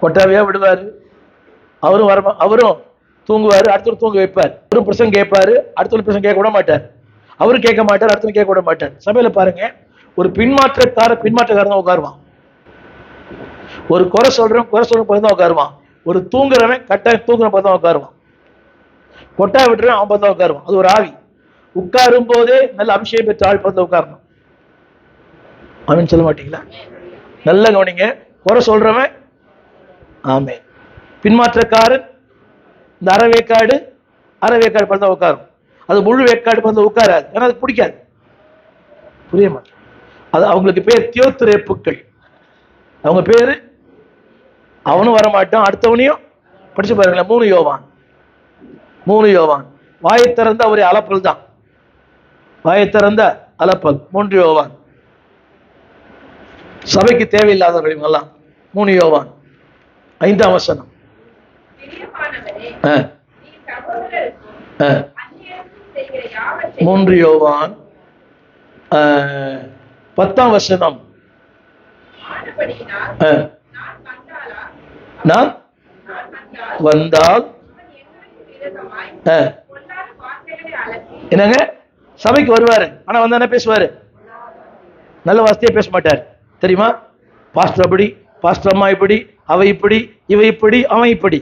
Speaker 1: கொட்டாவையா விடுவாரு, அவரும் தூங்குவாரு, அடுத்தவர் தூங்க வைப்பார், ஒரு பிரசங்க கேட்பாரு, அடுத்த பிரசங்க கேட்க விட மாட்டார், அவரும் கேட்க மாட்டார், அடுத்த கேட்க விட மாட்டார். சபையில பாருங்க, ஒரு பின்மாற்றக்காரன் தான் உட்காருவான், ஒரு குறை சொல்றவன் தான் உட்காருவான், ஒரு தூங்குறவன் கட்டாயம் தூங்குற தான் உட்காருவான், கொட்டா விட்டுறவன் அவன் தான் உட்காருவான். அது ஒரு ஆவி. உட்காரும் போதே நல்ல அபிஷேகம் பெற்ற ஆள் பார்த்து உட்காரணும். அவன் சொல்ல மாட்டீங்களா? நல்ல கவனிங்க. குறை சொல்றவன் ஆமே, பின்மாற்றக்காரன் இந்த அறவேக்காடு பார்த்து உட்காரும், அது முழு வேக்காடு பார்த்து உட்காராது, ஏன்னா அது பிடிக்காது, புரிய மாட்டேன். அது அவங்களுக்கு பேர் தியோத்திரேப்புக்கள். அவங்க பேரு அவனும் வரமாட்டான், அடுத்தவனையும் படிச்சு பாருங்களேன். 3 யோவான் வாயை திறந்த அவரே அலப்பல் தான், வாயை திறந்த அலப்பல். 3 யோவான் சபைக்கு தேவையில்லாதவர்கள் இவங்கெல்லாம். 3 யோவான் 5ஆம் வசனம். 3 யோவான் 10ஆம் வசனம். நான் வந்தால் என்னங்க, சபைக்கு வருவாரு, ஆனா வந்தா என்ன பேசுவாரு? நல்ல வார்த்தையே பேச மாட்டார், தெரியுமா? பாஸ்டர் அப்படி, பாஸ்டர் அம்மா இப்படி, அவ இப்படி, இவ இப்படி, அவன் இப்படி,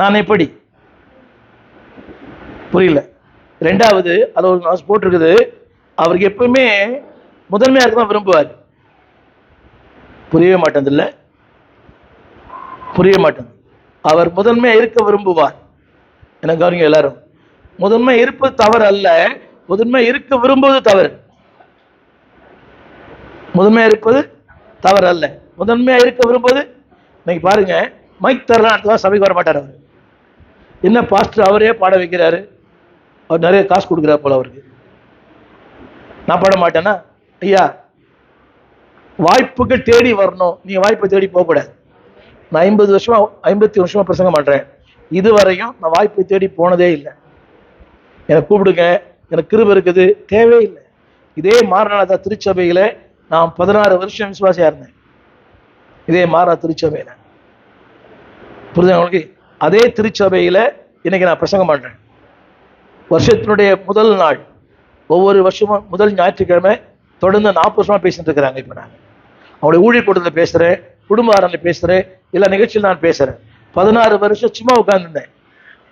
Speaker 1: நான் எப்படி, புரியல. 2வது அது ஒரு போட்டிருக்குது, அவருக்கு எப்பவுமே முதன்மையா இருக்க விரும்புவார். புரியவே மாட்டேன், இல்ல புரிய மாட்டேன். அவர் முதன்மையா இருக்க விரும்புவார். எனக்கு கவனிங்க எல்லாரும், முதன்மை இருப்பது தவறு அல்ல, முதன்மை இருக்க விரும்புவது தவறு. முதன்மையா இருப்பது தவறு அல்ல, முதன்மையா இருக்க விரும்புவது. இன்னைக்கு பாருங்க, மைக் தரலாம், அடுத்த சபைக்கு வர மாட்டார் அவர். என்ன பாஸ்டர் அவரே பாட வைக்கிறாரு, அவர் நிறைய காசு கொடுக்குறாரு போல அவருக்கு, நான் பாட மாட்டேன்னா? ஐயா, வாய்ப்புகள் தேடி வரணும், நீங்க வாய்ப்பை தேடி போகக்கூடாது. நான் 50 வருஷமா பிரசங்கம் பண்றேன், இதுவரையும் நான் வாய்ப்பை தேடி போனதே இல்லை. எனக்கு கூப்பிடுங்க, எனக்கு கிருபை இருக்குது, தேவையில்லை. இதே மாரநாதா திருச்சபையில நான் 16 வருஷம் விசுவாசியா இருந்தேன், இதே மாரா திருச்சபையில, புரியுது உங்களுக்கு? அதே திருச்சபையில இன்னைக்கு நான் பிரசங்கம் பண்றேன். வருஷத்தினுடைய முதல் நாள், ஒவ்வொரு வருஷமும் முதல் ஞாயிற்றுக்கிழமை தொடர்ந்து 40 வருஷமா பேசிட்டு இருக்கிறாங்க. இப்ப நான் அவங்களுடைய ஊழியர் கூட்டத்தில் பேசுறேன், குடும்ப ஆரம்பில் பேசுறேன், எல்லா நிகழ்ச்சியில் நான் பேசுறேன். 16 வருஷம் சும்மா உட்கார்ந்துருந்தேன்.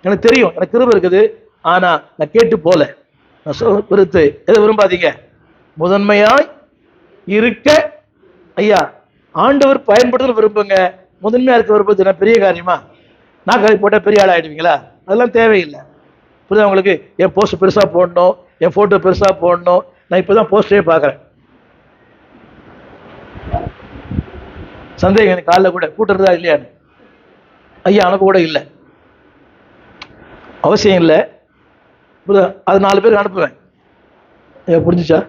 Speaker 1: எனக்கு தெரியும், எனக்கு கிருபை இருக்குது, ஆனா நான் கேட்டு போல. நான் விருத்து எதை விரும்பாதீங்க, முதன்மையாய் இருக்க ஐயா ஆண்டவர் பயன்படுத்த விரும்புங்க. முதன்மையா இருக்க விரும்புறது பெரிய காரியமா? நான் கை போட்டா பெரிய ஆள் ஆயிடுவீங்களா? அதெல்லாம் தேவையில்லை. புரியுதா உங்களுக்கு? என் போஸ்ட் பெருசா போடணும், என் போட்டோ பெருசா போடணும். நான் இப்பதான் போஸ்டே பாக்குறேன். சந்தேகம் எனக்கு காலைல கூட கூட்டுறதா இல்லையான்னு. ஐயா அனுப்ப கூட இல்லை, அவசியம் இல்லை, அது 4 பேருக்கு அனுப்புவேன். புரிஞ்சுச்சா?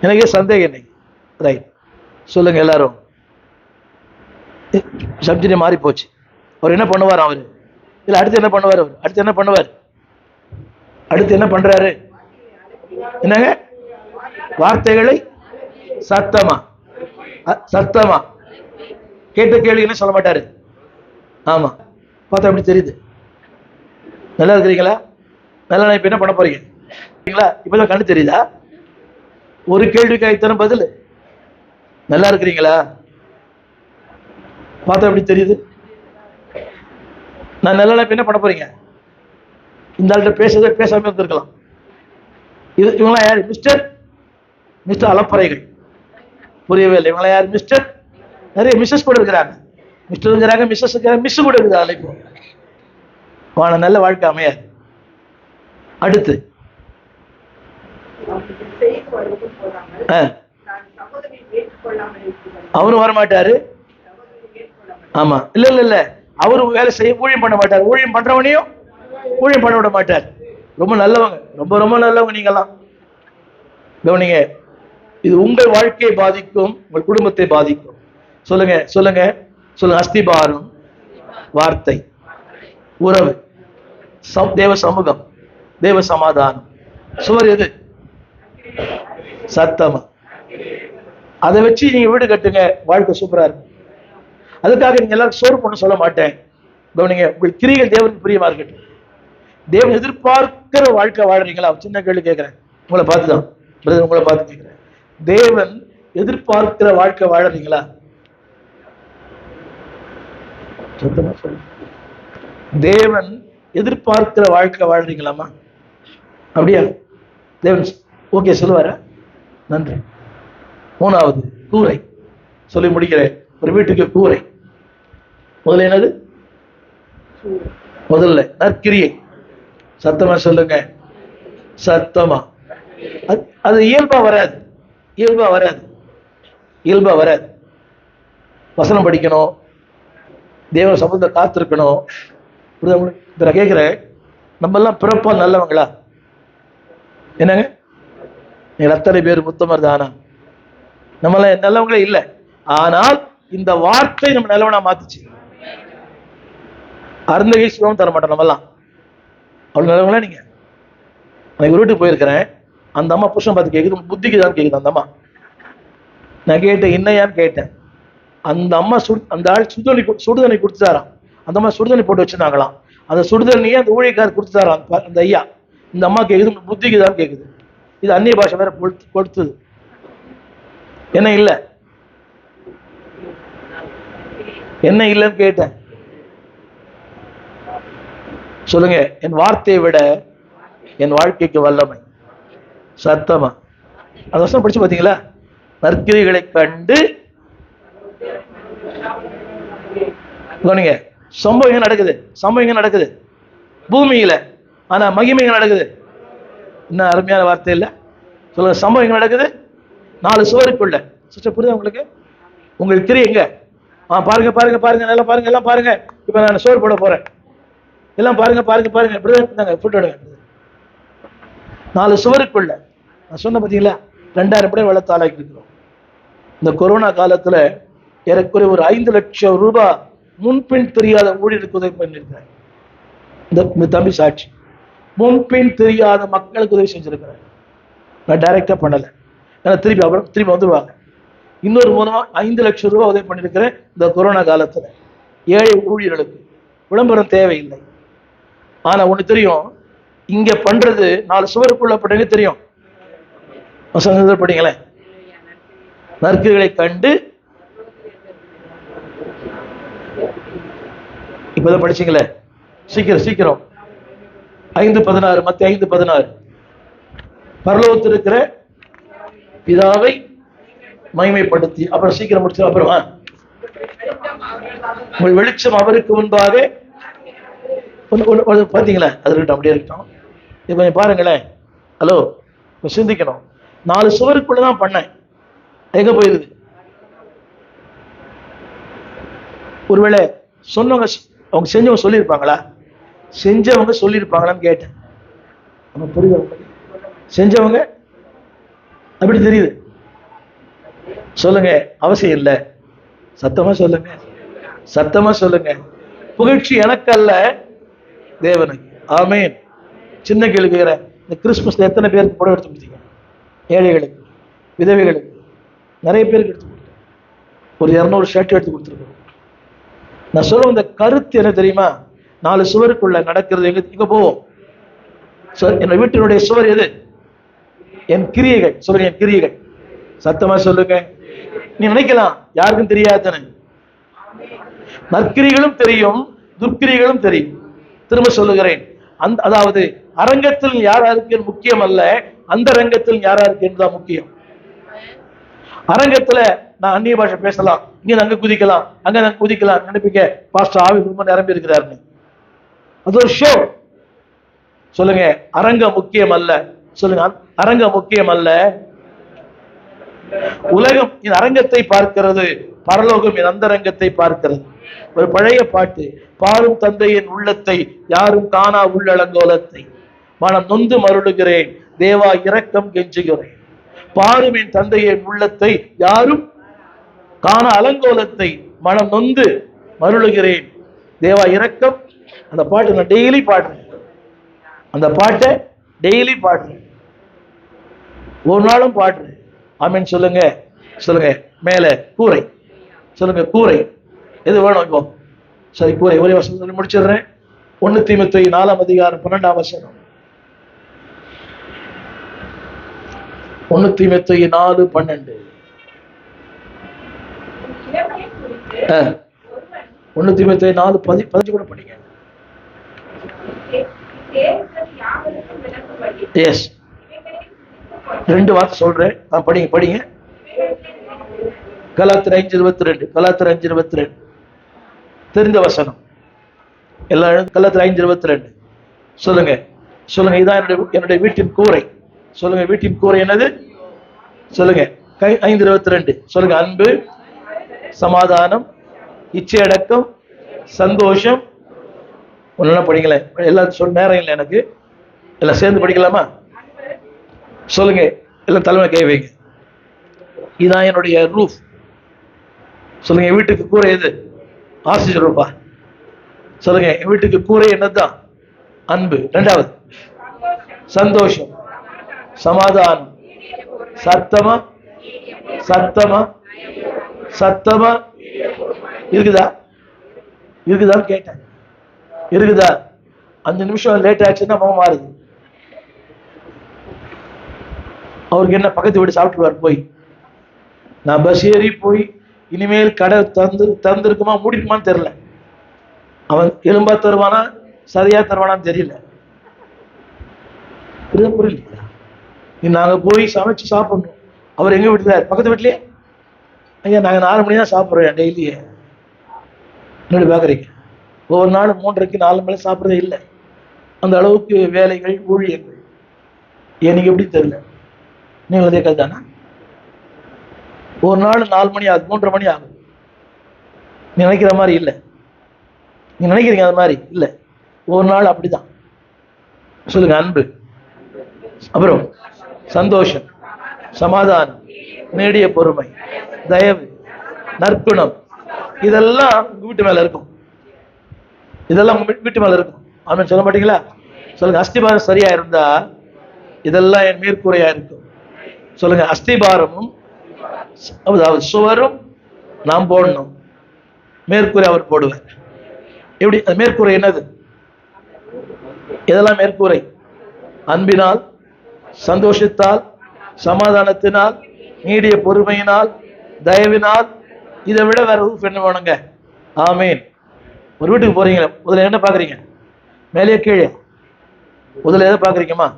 Speaker 1: எனக்கே சந்தேகம் இன்னைக்கு. ரைட், சொல்லுங்க எல்லாரும். சப்ஜெக்ட் மாறி போச்சு. அவர் என்ன பண்ணுவார்? அவரு இல்ல அடுத்து என்ன பண்ணுவார்? அவர் அடுத்து என்ன பண்ணுவார்? அடுத்து என்ன பண்றாரு? என்னங்க? வார்த்தைகளை சத்தமா கேட்ட கேள்வி என்ன சொல்ல மாட்டாரு. ஆமா, பார்த்தா எப்படி தெரியுது? நல்லா இருக்கிறீங்களா? நல்லா இப்ப என்ன பண்ண போறீங்க? இப்பதான் கண்ணு தெரியுதா? ஒரு கேள்விக்கு இத்தனை பதில். நல்லா இருக்கிறீங்களா? பார்த்தா எப்படி தெரியுது? நான் நல்லா இப்ப என்ன பண்ண போறீங்க? இந்த ஆள்கிட்ட பேசாம இருந்திருக்கலாம். இவங்களா யாரு? மிஸ்டர் அலப்பறைகள். புரியவே இல்லை. இவங்களா யாரு? மிஸ்டர், நிறைய மிஸ்ஸஸ் கூட இருக்கிறாங்க. மிஸ்டர் இருக்கிறாங்க, மிஸ்ஸஸ் இருக்கிறாங்க, மிஸ் கூட இருக்குது. அதில் இப்போ வான நல்ல வாழ்க்கை அமையாது. அடுத்து அவரும் வரமாட்டாரு. ஆமா, இல்ல இல்ல இல்ல, அவரும் வேலை செய்ய ஊழியம் பண்ண மாட்டார். ஊழியம் பண்றவனையும் ஊழியம் பண்ண விட மாட்டார். ரொம்ப நல்லவங்க, ரொம்ப ரொம்ப நல்லவங்க நீங்கெல்லாம். கவனிங்க, இது உங்கள் வாழ்க்கையை பாதிக்கும், உங்கள் குடும்பத்தை பாதிக்கும். சொல்லுங்க சொல்லுங்க சொல்லுங்க. அஸ்திபாரம் வார்த்தை, உறவு, தேவ சமூகம், தேவ சமாதானம். சுவர் எது? சத்தமா. அதை வச்சு நீங்க வீடு கட்டுங்க, வாழ்க்கை சூப்பரா இருக்கும். அதுக்காக நீங்க எல்லாரும் சோறு பண்ண சொல்ல மாட்டேன். கவனிங்க, உங்கள் கிரிகள் தேவனுக்கு பிரியமா இருக்கட்டும். தேவன் எதிர்பார்க்கிற வாழ்க்கை வாழ்றீங்களா? சின்ன கேள்வி கேட்கிறேன், உங்களை பார்த்துதான், உங்களை பார்த்து கேட்கிறேன். தேவன் எதிர்பார்க்கிற வாழ்க்கை வாழறீங்களா? தேவன் எதிர்பார்க்கிற வாழ்க்கை வாழ்றீங்களாமா? அப்படியா? தேவன் ஓகே சொல்லுவார? நன்றி. மூணாவது, கூரை. சொல்லி முடிக்கிறேன். ஒரு வீட்டுக்கு கூரை முதல்ல என்னது? முதல்ல நற்கிரியை. சத்தமா சொல்லுங்க, சத்தமா. அது இயல்பா வராது, இயல்பா வராது, இயல்பா வராது. வசனம் படிக்கணும், தேவ சம்பந்தத்தை காத்திருக்கணும். நான் கேட்கிறேன், நம்ம எல்லாம் பிறப்பால் நல்லவங்களா? என்னங்க, நீங்க அத்தனை பேர் முத்தமர் தானா? நம்மளாம் நல்லவங்களே இல்லை. ஆனால் இந்த வார்த்தை நம்ம நல்லவனா மாத்துச்சு. அருந்தகை சுகம் தர மாட்டோம் நம்மெல்லாம். அவ்வளவு நல்லவங்களா நீங்க? நான் ஒரு வீட்டுக்கு போயிருக்கிறேன். அந்த அம்மா புருஷன் பார்த்து கேட்குது, புத்திக்கு தான் கேட்குது அந்த அம்மா. நான் கேட்டேன், என்னையான்னு கேட்டேன். அந்த அம்மா அந்த ஆள் சுடுதண்ணி கொடுத்துட்டாராம். அந்த அம்மா சுடுதண்ணி போட்டு வச்சிருந்தாங்களாம். அந்த சுடுதண்ணியை அந்த ஊழியக்காரர் கொடுத்துட்டாராம் அந்த ஐயா. இந்த அம்மா கேட்குது, புத்திக்கு தான் கேட்குது. இது அந்நிய பாஷை வேற கொடுத்தது. என்ன இல்லை, என்ன இல்லைன்னு கேட்டேன். சொல்லுங்க, என் வார்த்தையை விட என் வாழ்க்கைக்கு வல்லமை. சத்தமா. அந்த வருஷம் படிச்சு பாத்தீங்களா? நற்கிரிகளை கண்டு. சம்பவம் எங்க நடக்குது? சம்பவம் எங்க நடக்குது? பூமியில. ஆனா மகிமை எங்க நடக்குது? இன்னும் அருமையான வார்த்தை இல்ல. சொல்லுங்க, சம்பவம் எங்க நடக்குது? 4 சுவருக்குள்ள. புரியுதா உங்களுக்கு? உங்கள் கிரி எங்க? பாருங்க பாருங்க பாருங்க, நல்லா பாருங்க, எல்லாம் பாருங்க. இப்ப நான் சோறு போட போறேன், எல்லாம் பாருங்க பாருங்க பாருங்க. போட்டோ எடுங்க. 4 சுவருக்குள்ள. நான் சொன்ன பார்த்தீங்களா, 2000 பேர் வளர்த்தாளாக்கி இருக்கிறோம். இந்த கொரோனா காலத்துல ஏறக்குறைய ஒரு 5 லட்சம் ரூபாய் முன்பின் தெரியாத ஊழியருக்கு உதவி பண்ணியிருக்கிறேன். இந்த தம்பி சாட்சி. முன்பின் தெரியாத மக்களுக்கு உதவி செஞ்சிருக்கிறேன். நான் டைரக்டா பண்ணல, ஏன்னா திருப்பி வந்துருவாங்க. இன்னொரு மூலமா 5 லட்சம் ரூபாய் உதவி பண்ணியிருக்கிறேன் இந்த கொரோனா காலத்துல. ஏழை ஊழியர்களுக்கு விளம்பரம் தேவையில்லை. ஆனா ஒண்ணு தெரியும், இங்க பண்றது 4 சுவருக்குள்ள பட்டங்க தெரியும். படிங்களேன். நற்கிரிகளை கண்டு. இப்பதான் படிச்சீங்களே, சீக்கிரம் சீக்கிரம். 5:16, மத்திய 5:16. பரலோகத்தில் இருக்கிற பிதாவை மகிமைப்படுத்தி. அப்புறம் சீக்கிரம் முடிச்சு. அப்புறமா உங்கள் வெளிச்சம் அவருக்கு முன்பாக. பாத்தீங்களா? அது இருக்கட்டும், அப்படியே இருக்கட்டும். இப்ப பாருங்களேன். ஹலோ, சிந்திக்கணும். 4 சுவருக்குள்ளதான் பண்ணேன். எங்க போயிருது? ஒருவேளை சொன்னவங்க, அவங்க செஞ்சவங்க சொல்லியிருப்பாங்களா? செஞ்சவங்க சொல்லியிருப்பாங்களான்னு கேட்டேன். புரியுது? செஞ்சவங்க அப்படி தெரியுது. சொல்லுங்க, அவசியம் இல்லை. சத்தமா சொல்லுங்க, சத்தமா சொல்லுங்க. புகழ்ச்சி எனக்கு அல்ல, தேவனுக்கு. ஆமேன். சின்ன கேள்வி கேட்கிறேன், இந்த கிறிஸ்துமஸ்ல எத்தனை பேருக்கு புடவை எடுத்து கொடுத்தீங்க? ஏழைகளுக்கு, விதவைகளுக்கு, நிறைய பேருக்கு எடுத்து கொடுத்தோம். ஒரு 200 ஷர்ட் எடுத்து கொடுத்துருக்கோம். நான் சொல்ல இந்த கருத்து என்ன தெரியுமா? 4 சுவருக்குள்ள நடக்கிறது. எங்க போவோம்? என் வீட்டினுடைய சுவர் எது? என் கிரியைகள். சொல்லுங்க, என் கிரியைகள். சத்தமா சொல்லுங்க. நீ நினைக்கலாம் யாருக்கும் தெரியாதுன்னு. நற்கிரிகளும் தெரியும், துர்க்கிரிகளும் தெரியும். திரும்ப சொல்லுகிறேன், அதாவது அரங்கத்தில் யாராருக்கு முக்கியம் அல்ல, அந்த ரங்கத்தில் யாராருக்கு என்றுதான் முக்கியம். அரங்கத்துல நான் அந்நிய பாஷை பேசலாம், இங்க அங்க குதிக்கலாம், அங்க நாங்க குதிக்கலாம் நினைப்பீங்க. பாஸ்டர் ஆவி ரொம்ப நிரம்பி இருக்கிறாருன்னு. அது ஒரு ஷோ. சொல்லுங்க, அரங்கம் முக்கியம் அல்ல. சொல்லுங்க, அரங்கம் முக்கியம் அல்ல, உலகம் என் அரங்கத்தை பார்க்கிறது, பரலோகம் என் அந்தரங்கத்தை பார்க்கிறது. ஒரு பழைய பாட்டு, பாரும் தந்தையின் உள்ளத்தை யாரும் காணா உள்ளளங்கோலத்தை, மனம் நொந்து மருளுகிறேன் தேவா இரக்கம் கெஞ்சுகிறேன். பாரும் என் தந்தையின் உள்ளத்தை யாரும் காண அலங்கோலத்தை, மனம் நொந்து மருளுகிறேன் தேவா இரக்கம். அந்த பாட்டு நான் டெய்லி பாடுறேன், அந்த பாட்டை டெய்லி பாடுறேன், ஒரு நாளும் பாடுறேன். ஆமீன் சொல்லுங்க, சொல்லுங்க. மேல கூரை சொல்லுங்க, கூரை எது வேணும் இப்போ? சரி, கூரை ஒரே வசனம் சொல்லி முடிச்சிடுறேன். 1 தீமோத்தேயு 4 அதிகாரம் 12 வசனம். 1 தீமோத்தேயு 4:12. 1 தீமோத்தேயு 4:15 கூட படிங்க. எஸ், 2 வார்த்தை சொல்றேன், படிங்க படிங்க. கலாத்தியர் 5:22, கலாத்தியர் 5:22 தெரிந்த வசனம். எல்லாம் கலாத்தியர் 5:22 சொல்லுங்க, சொல்லுங்க. இதான் என்னுடைய வீட்டின் கூரை. சொல்லுங்க, வீட்டின் கூரை என்னது? சொல்லுங்க. 5:22 சொல்லுங்க. அன்பு, சமாதானம், இச்சையடக்கம், சந்தோஷம். ஒன்னு படிங்களேன், எல்லாம் சொல்ல நேரம் இல்லை எனக்கு, எல்லாம் சேர்ந்து படிக்கலாமா? சொல்லுங்க, எல்லாம் தலைமை கை வைங்க. இதான் என்னுடைய ரூஃப். சொல்லுங்க, என் வீட்டுக்கு கூரை எது? ஆக்சிஜன் ரூபா. சொல்லுங்க, என் வீட்டுக்கு கூரை என்னதுதான்? அன்பு. 2வது சந்தோஷம், சமாதானம். சத்தமா சத்தமா சத்தமா இருக்குதா? இருக்குதான்னு கேட்டேன். இருக்குதா? 5 நிமிஷம் லேட் ஆச்சுன்னா முகம் மாறுது. அவருக்கு என்ன, பக்கத்து வீடு சாப்பிட்டுருவார் போய். நான் பஸ் ஏறி போய் இனிமேல் கடை திறந்துருக்குமா மூடிருக்குமான்னு தெரியல. அவன் எலும்பா தருவானா சரியா தருவானான்னு தெரியல. புரியல. நாங்க போய் சமைச்சு சாப்பிடணும். அவர் எங்க வீட்டுல? பக்கத்து வீட்லயே. ஐயா, நாங்க 4 மணி தான் சாப்பிடுறோம் டெய்லியே. என்னோட பாக்குறீங்க, ஒவ்வொரு நாள் 3:30 4 மணி சாப்பிட்றதே இல்லை. அந்த அளவுக்கு வேலைகள், ஊழியர்கள். எனக்கு எப்படி தெரியல, நீங்க அதே கல் தானா? ஒரு நாள் 4 மணி ஆகுது, 3:30 மணி ஆகுது. நீ நினைக்கிற மாதிரி இல்லை, நீ நினைக்கிறீங்க அது மாதிரி இல்லை. ஒரு நாள் அப்படிதான். சொல்லுங்க, அன்பு, அப்புறம் சந்தோஷம், சமாதானம், நீடிய பொறுமை, தயவு, நற்குணம். இதெல்லாம் உங்க வீட்டு மேல இருக்கும். இதெல்லாம் உங்க வீட்டு மேல இருக்கும். ஆமென் சொல்ல மாட்டீங்களா? சொல்லுங்க, அஸ்திபாரம் சரியா இருந்தா இதெல்லாம் என் மேற்கூரையா இருக்கும். சொல்லுங்க, அஸ்திபாரமும் அதாவது சுவரும் நாம் போடணும், மேற்கூரை அவர் போடுவார். எப்படி? மேற்கூரை என்னது? இதெல்லாம் மேற்கூரை. அன்பினால், சந்தோஷத்தால், சமாதானத்தினால், நீடிய பொறுமையினால், தயவினால். இதை விட வேற ரூஃப் என்ன வேணுங்க? ஆமீன். ஒரு வீட்டுக்கு போறீங்க, முதல்ல என்ன பாக்குறீங்க? மேலே கீழே? முதல்ல எதை பாக்குறீங்கம்மா?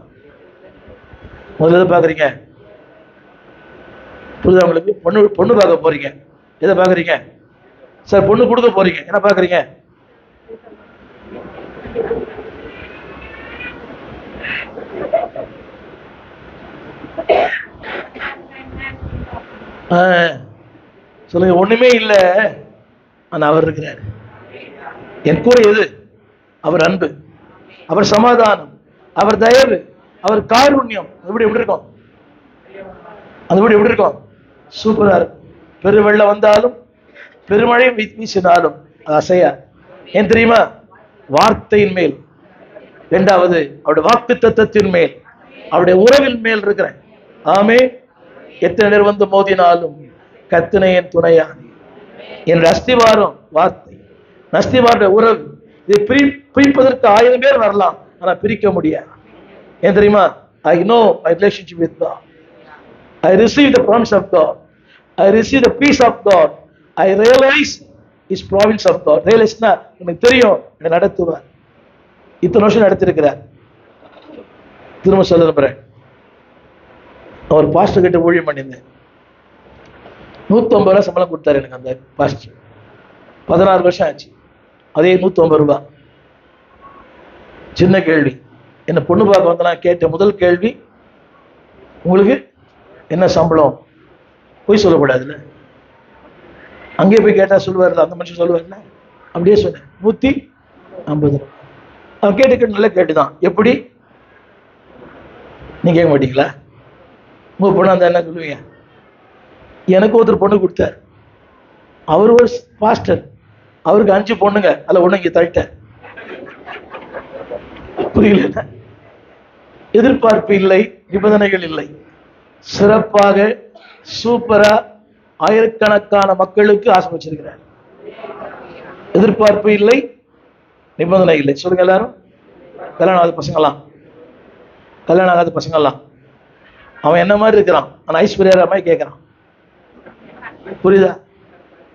Speaker 1: முதல்ல எதை பாக்குறீங்க? புரியுதா உங்களுக்கு? பொண்ணு பார்க்க போறீங்க, எதை பாக்குறீங்க? சார், பொண்ணு கொடுக்க போறீங்க, என்ன பாக்குறீங்க? சொல்லுங்க, ஒண்ணுமே இல்ல, ஆனா அவர் இருக்கிறார். என் கூரை எது? அவர் அன்பு, அவர் சமாதானம், அவர் தயவு, அவர் காருண்யம். எப்படி இருக்கும் அந்த வீடு? எப்படி இருக்கும்? சூப்பரா இருக்கும். பெருவெள்ளம் வந்தாலும் பெருமழை வீசினாலும் அசையா. ஏன் தெரியுமா? வார்த்தையின் மேல். 2வது அவருடைய வாக்கு தத்தத்தின் மேல், அவருடைய உறவின் மேல் இருக்கிறேன். ஆமே. எத்தனை நேரம் வந்து மோதினாலும் கர்த்தனே என் துணையானே. என் அஸ்திவாரம் வார்த்தை, அஸ்திவார உறவு. இதை பிரிப்பதற்கு 1000 பேர் வரலாம், ஆனா பிரிக்க முடியாது. ஏன் தெரியுமா? I know my relationship with God. I receive the promise of God. I receive the peace of God. I realize His province of God. Realize-னா எனக்கு தெரியும், என்னை நடத்துவார். இத்தனை வருஷம் நடத்திருக்கிறார். திரும்ப சொல்ல நம்புறேன். அவர் பாஸ்டர் கிட்ட ஊழியம் பண்ணியிருந்தேன். 150 ரூபாய் சம்பளம் கொடுத்தாரு எனக்கு அந்த பாஸ்டர். 16 வருஷம் ஆச்சு. அதே 150 ரூபாய். சின்ன கேள்வி, என்ன பொண்ணு பார்க்க வந்தா கேட்ட முதல் கேள்வி, உங்களுக்கு என்ன சம்பளம்? போய் சொல்லக்கூடாதுல்ல. அங்கே போய் கேட்டா சொல்லுவார்ல, அந்த மனுஷன் சொல்லுவார்ல. அப்படியே சொன்னேன். 150 ரூபாய். அவன் கேட்டுக்கிட்டு நல்லா கேட்டுதான். எப்படி நீங்க கேட்க மாட்டீங்களா? உங்க பொண்ணு அந்த என்ன சொல்லுவீங்க? எனக்கு ஒருத்தர் பொண்ணு கொடுத்தார், அவர் ஒரு பாஸ்டர், அவருக்கு 5 பொண்ணுங்க, அதுல ஒண்ணு இங்க தள்ளிட்டார். புரியல? எதிர்பார்ப்பு இல்லை, நிபந்தனைகள் இல்லை. சிறப்பாக சூப்பரா ஆயிரக்கணக்கான மக்களுக்கு ஆசை வச்சிருக்கிறார். எதிர்பார்ப்பு இல்லை, நிபந்தனை இல்லை. சொல்லுங்க எல்லாரும். கல்யாணம் ஆகாத பசங்கெல்லாம், கல்யாணம் ஆகாத பசங்கெல்லாம் அவன் என்ன மாதிரி இருக்கிறான், ஆனா ஐஸ்வர்யா மாதிரி கேட்கிறான். புரியுதா?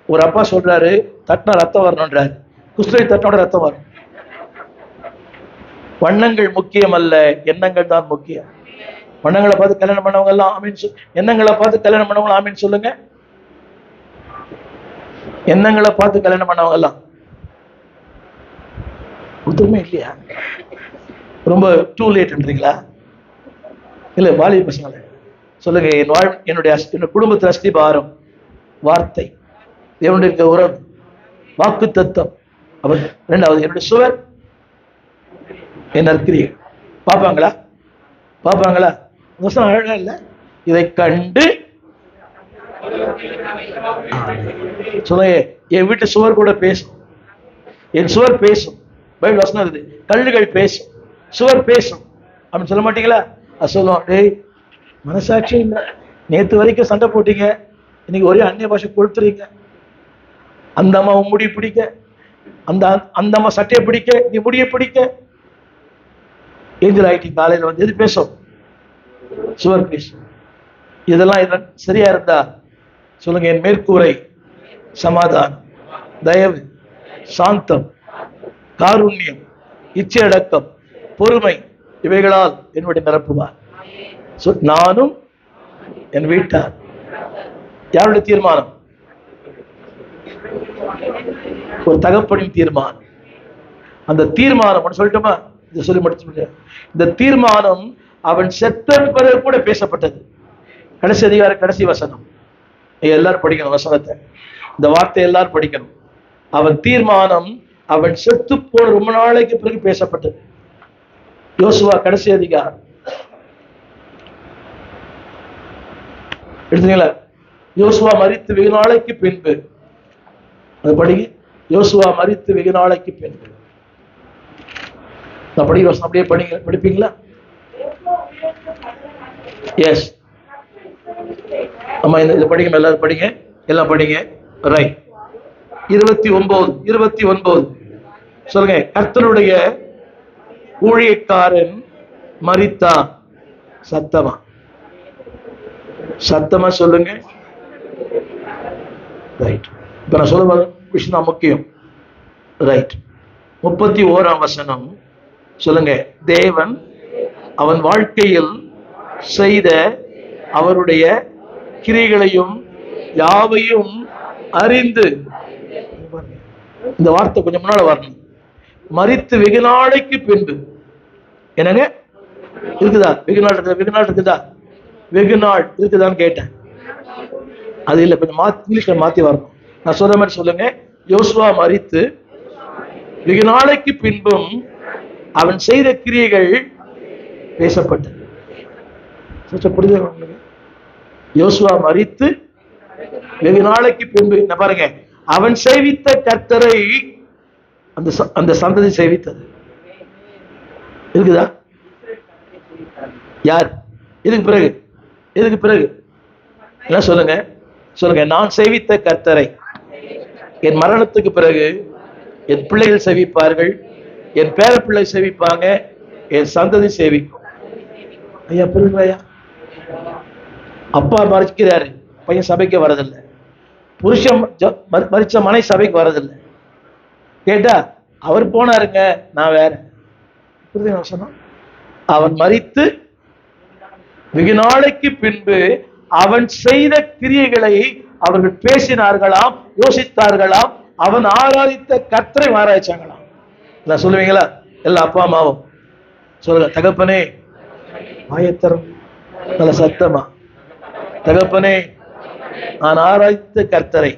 Speaker 1: ஒரு அப்பா சொல்றாரு, தட்டினா ரத்தம் வரணுன்றாரு. குஸ்தி தட்டோட ரத்தம் வரும். வண்ணங்கள் முக்கியம் அல்ல, எண்ணங்கள் தான் முக்கியம். வண்ணங்களை பார்த்து கல்யாணம் பண்ணவங்க எல்லாம் ஆமீன் சொல்லு. எண்ணங்களை பார்த்து கல்யாணம் பண்ணவங்க ஆமீன் சொல்லுங்க. எண்ணங்களை பார்த்து கல்யாணம் பண்ணவங்க எல்லாம் ஒருத்தருமே இல்லையா? ரொம்ப டூ லேட்ன்றீங்களா? இல்ல வாலிப பசங்கள சொல்லுங்க. என்னுடைய குடும்பத்தில் அஸ்திபாரம் வார்த்தை, தேவனுடைய இருக்க உறவு, வாக்கு தத்தம். அவர் இரண்டாவது என்னுடைய சுவர், என் நற்கிரியைகள். பார்ப்பாங்களா? பார்ப்பாங்களா? அழகா இல்ல? இதை கண்டு சொல்லுங்க. என் வீட்டு சுவர் கூட பேசும், என் சுவர் பேசும். பைபிள் வசனம் இருக்குது, கல்லுகள் பேசும், சுவர் பேசும் அப்படின்னு சொல்ல மாட்டீங்களா? அது சொல்லுவோம். டேய், மனசாட்சி இல்லை, நேற்று வரைக்கும் சண்டை போட்டீங்க, இன்னைக்கு ஒரே அந்நிய பாஷை கொடுத்துறீங்க. அந்த அம்மா முடி பிடிக்க, அந்த அம்மா சட்டையை பிடிக்க, நீ முடிய பிடிக்க. ஏஞ்சல் ஆயிட்டி காலையில் வந்து எது பேசும்? சுவர் பேசும். இதெல்லாம் சரியா இருந்தா சொல்லுங்க. என் மேற்கூரை சமாதானம், தயவு, சாந்தம், காருண்யம், இச்சையடக்கம், பொறுமை, இவைகளால் என்னுடைய நிரப்புவார். நானும் என் வீட்டார். யாருடைய தீர்மானம்? ஒரு தகப்பனின் தீர்மானம். அந்த தீர்மானம் சொல்லட்டுமா? இதை சொல்லி முடிச்சு. இந்த தீர்மானம் அவன் செத்த பிறகு கூட பேசப்பட்டது. கடைசி அதிகாரம், கடைசி வசனம். எல்லாரும் படிக்கணும் வசனத்தை, இந்த வார்த்தை எல்லாரும் படிக்கணும். அவன் தீர்மானம் அவன் செத்து போன ரொம்ப நாளைக்கு பிறகு பேசப்பட்டது. யோசுவா கடைசி அதிகாரம் எடுத்தீங்களா? யோசுவா மரித்து வெகு நாளைக்கு பின்பு, அது படிங்க. யோசுவா மரித்து வெகு நாளைக்கு பின்பு. நான் படிக்க வசனம் அப்படியே படிங்க. படிப்பீங்களா? எஸ். ஆமா, இது படிங்க. எல்லாரும் படிங்க, எல்லாம் படிங்க. ரைட். 29 சொல்லுங்க. கர்த்தருடைய ஊழியக்காரன் மரித்தான். சத்தமா, சத்தமா சொல்லுங்க. ரைட். இப்ப நான் சொல்ல விஷயம் தான் முக்கியம். ரைட். 31ஆம் வசனம் சொல்லுங்க. தேவன் அவன் வாழ்க்கையில் செய்த அவருடைய கிரியைகளையும் யாவையும் அறிந்து. இந்த வார்த்தை கொஞ்சம் முன்னால வரணும். மரித்து வெகு நாளைக்கு பின்பு. என்னங்க இருக்குதா? வெகு நாள் இருக்குதா? வெகு நாள் இருக்குதா? வெகு நாள் இருக்குதான்னு கேட்டேன். அது இல்லை, கொஞ்சம் இங்கிலீஷ்ல மாத்தி வரணும். நான் சொல்ற மாதிரி சொல்லுங்க. யோசுவா மரித்து வெகு நாளைக்கு பின்பும் அவன் செய்த கிரியைகள் பேசப்பட்டது. புரியுது? யோசுவா மரித்து வெகு நாளைக்கு பின்பு என்ன பாருங்க, அவன் சேவித்த கர்த்தரை அந்த சந்ததி சேவித்தது. இருக்குதா? யார்? இதுக்கு பிறகு, இதுக்கு பிறகு என்ன சொல்லுங்க? சொல்லுங்க. நான் சேவித்த கர்த்தரை என் மரணத்துக்கு பிறகு என் பிள்ளைகள் சேவிப்பார்கள், என் பேர பிள்ளை சேவிப்பாங்க, என் சந்ததி சேவிக்கும். ஐயா புரியுங்க ஐயா? அப்பா மறிக்கிறாரு, பையன் சபைக்கு வரதில்லை. புருஷன் மறிச்ச மனை சபைக்கு வரதில்லை. கேட்டா அவர் போனாருங்க, நான் வேற. புரியுது? அவன் மரித்து வெகு நாளைக்கு பின்பு அவன் செய்த கிரியைகளை அவர்கள் பேசினார்களாம், யோசித்தார்களாம், அவன் ஆராதித்த கர்த்தரை ஆராய்ச்சாங்களாம். நான் சொல்லுவீங்களா? எல்லா அப்பா அம்மாவும் சொல்லுங்க. தகப்பனே ஆயத்தரம், நல்ல சத்தமா. தகப்பனே நான் ஆராய்ந்த கர்த்தரை,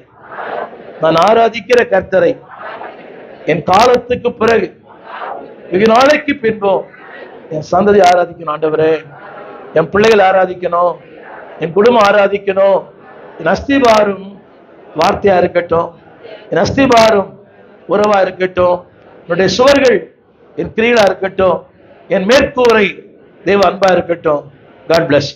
Speaker 1: நான் ஆராதிக்கிற கர்த்தரை என் காலத்துக்கு பிறகு வெகு நாளைக்கு பின்பும் என் சந்ததி ஆராதிக்கணும். ஆண்டவரே, என் பிள்ளைகள் ஆராதிக்கணும், என் குடும்பம் ஆராதிக்கணும். என் அஸ்திபாரும் வார்த்தையா இருக்கட்டும், என் அஸ்திபாரும் உறவா இருக்கட்டும், என்னுடைய சுவர்கள் என் கிரியலா இருக்கட்டும், என் மேற்கூரை தேவ அன்பா இருக்கட்டும். God plus.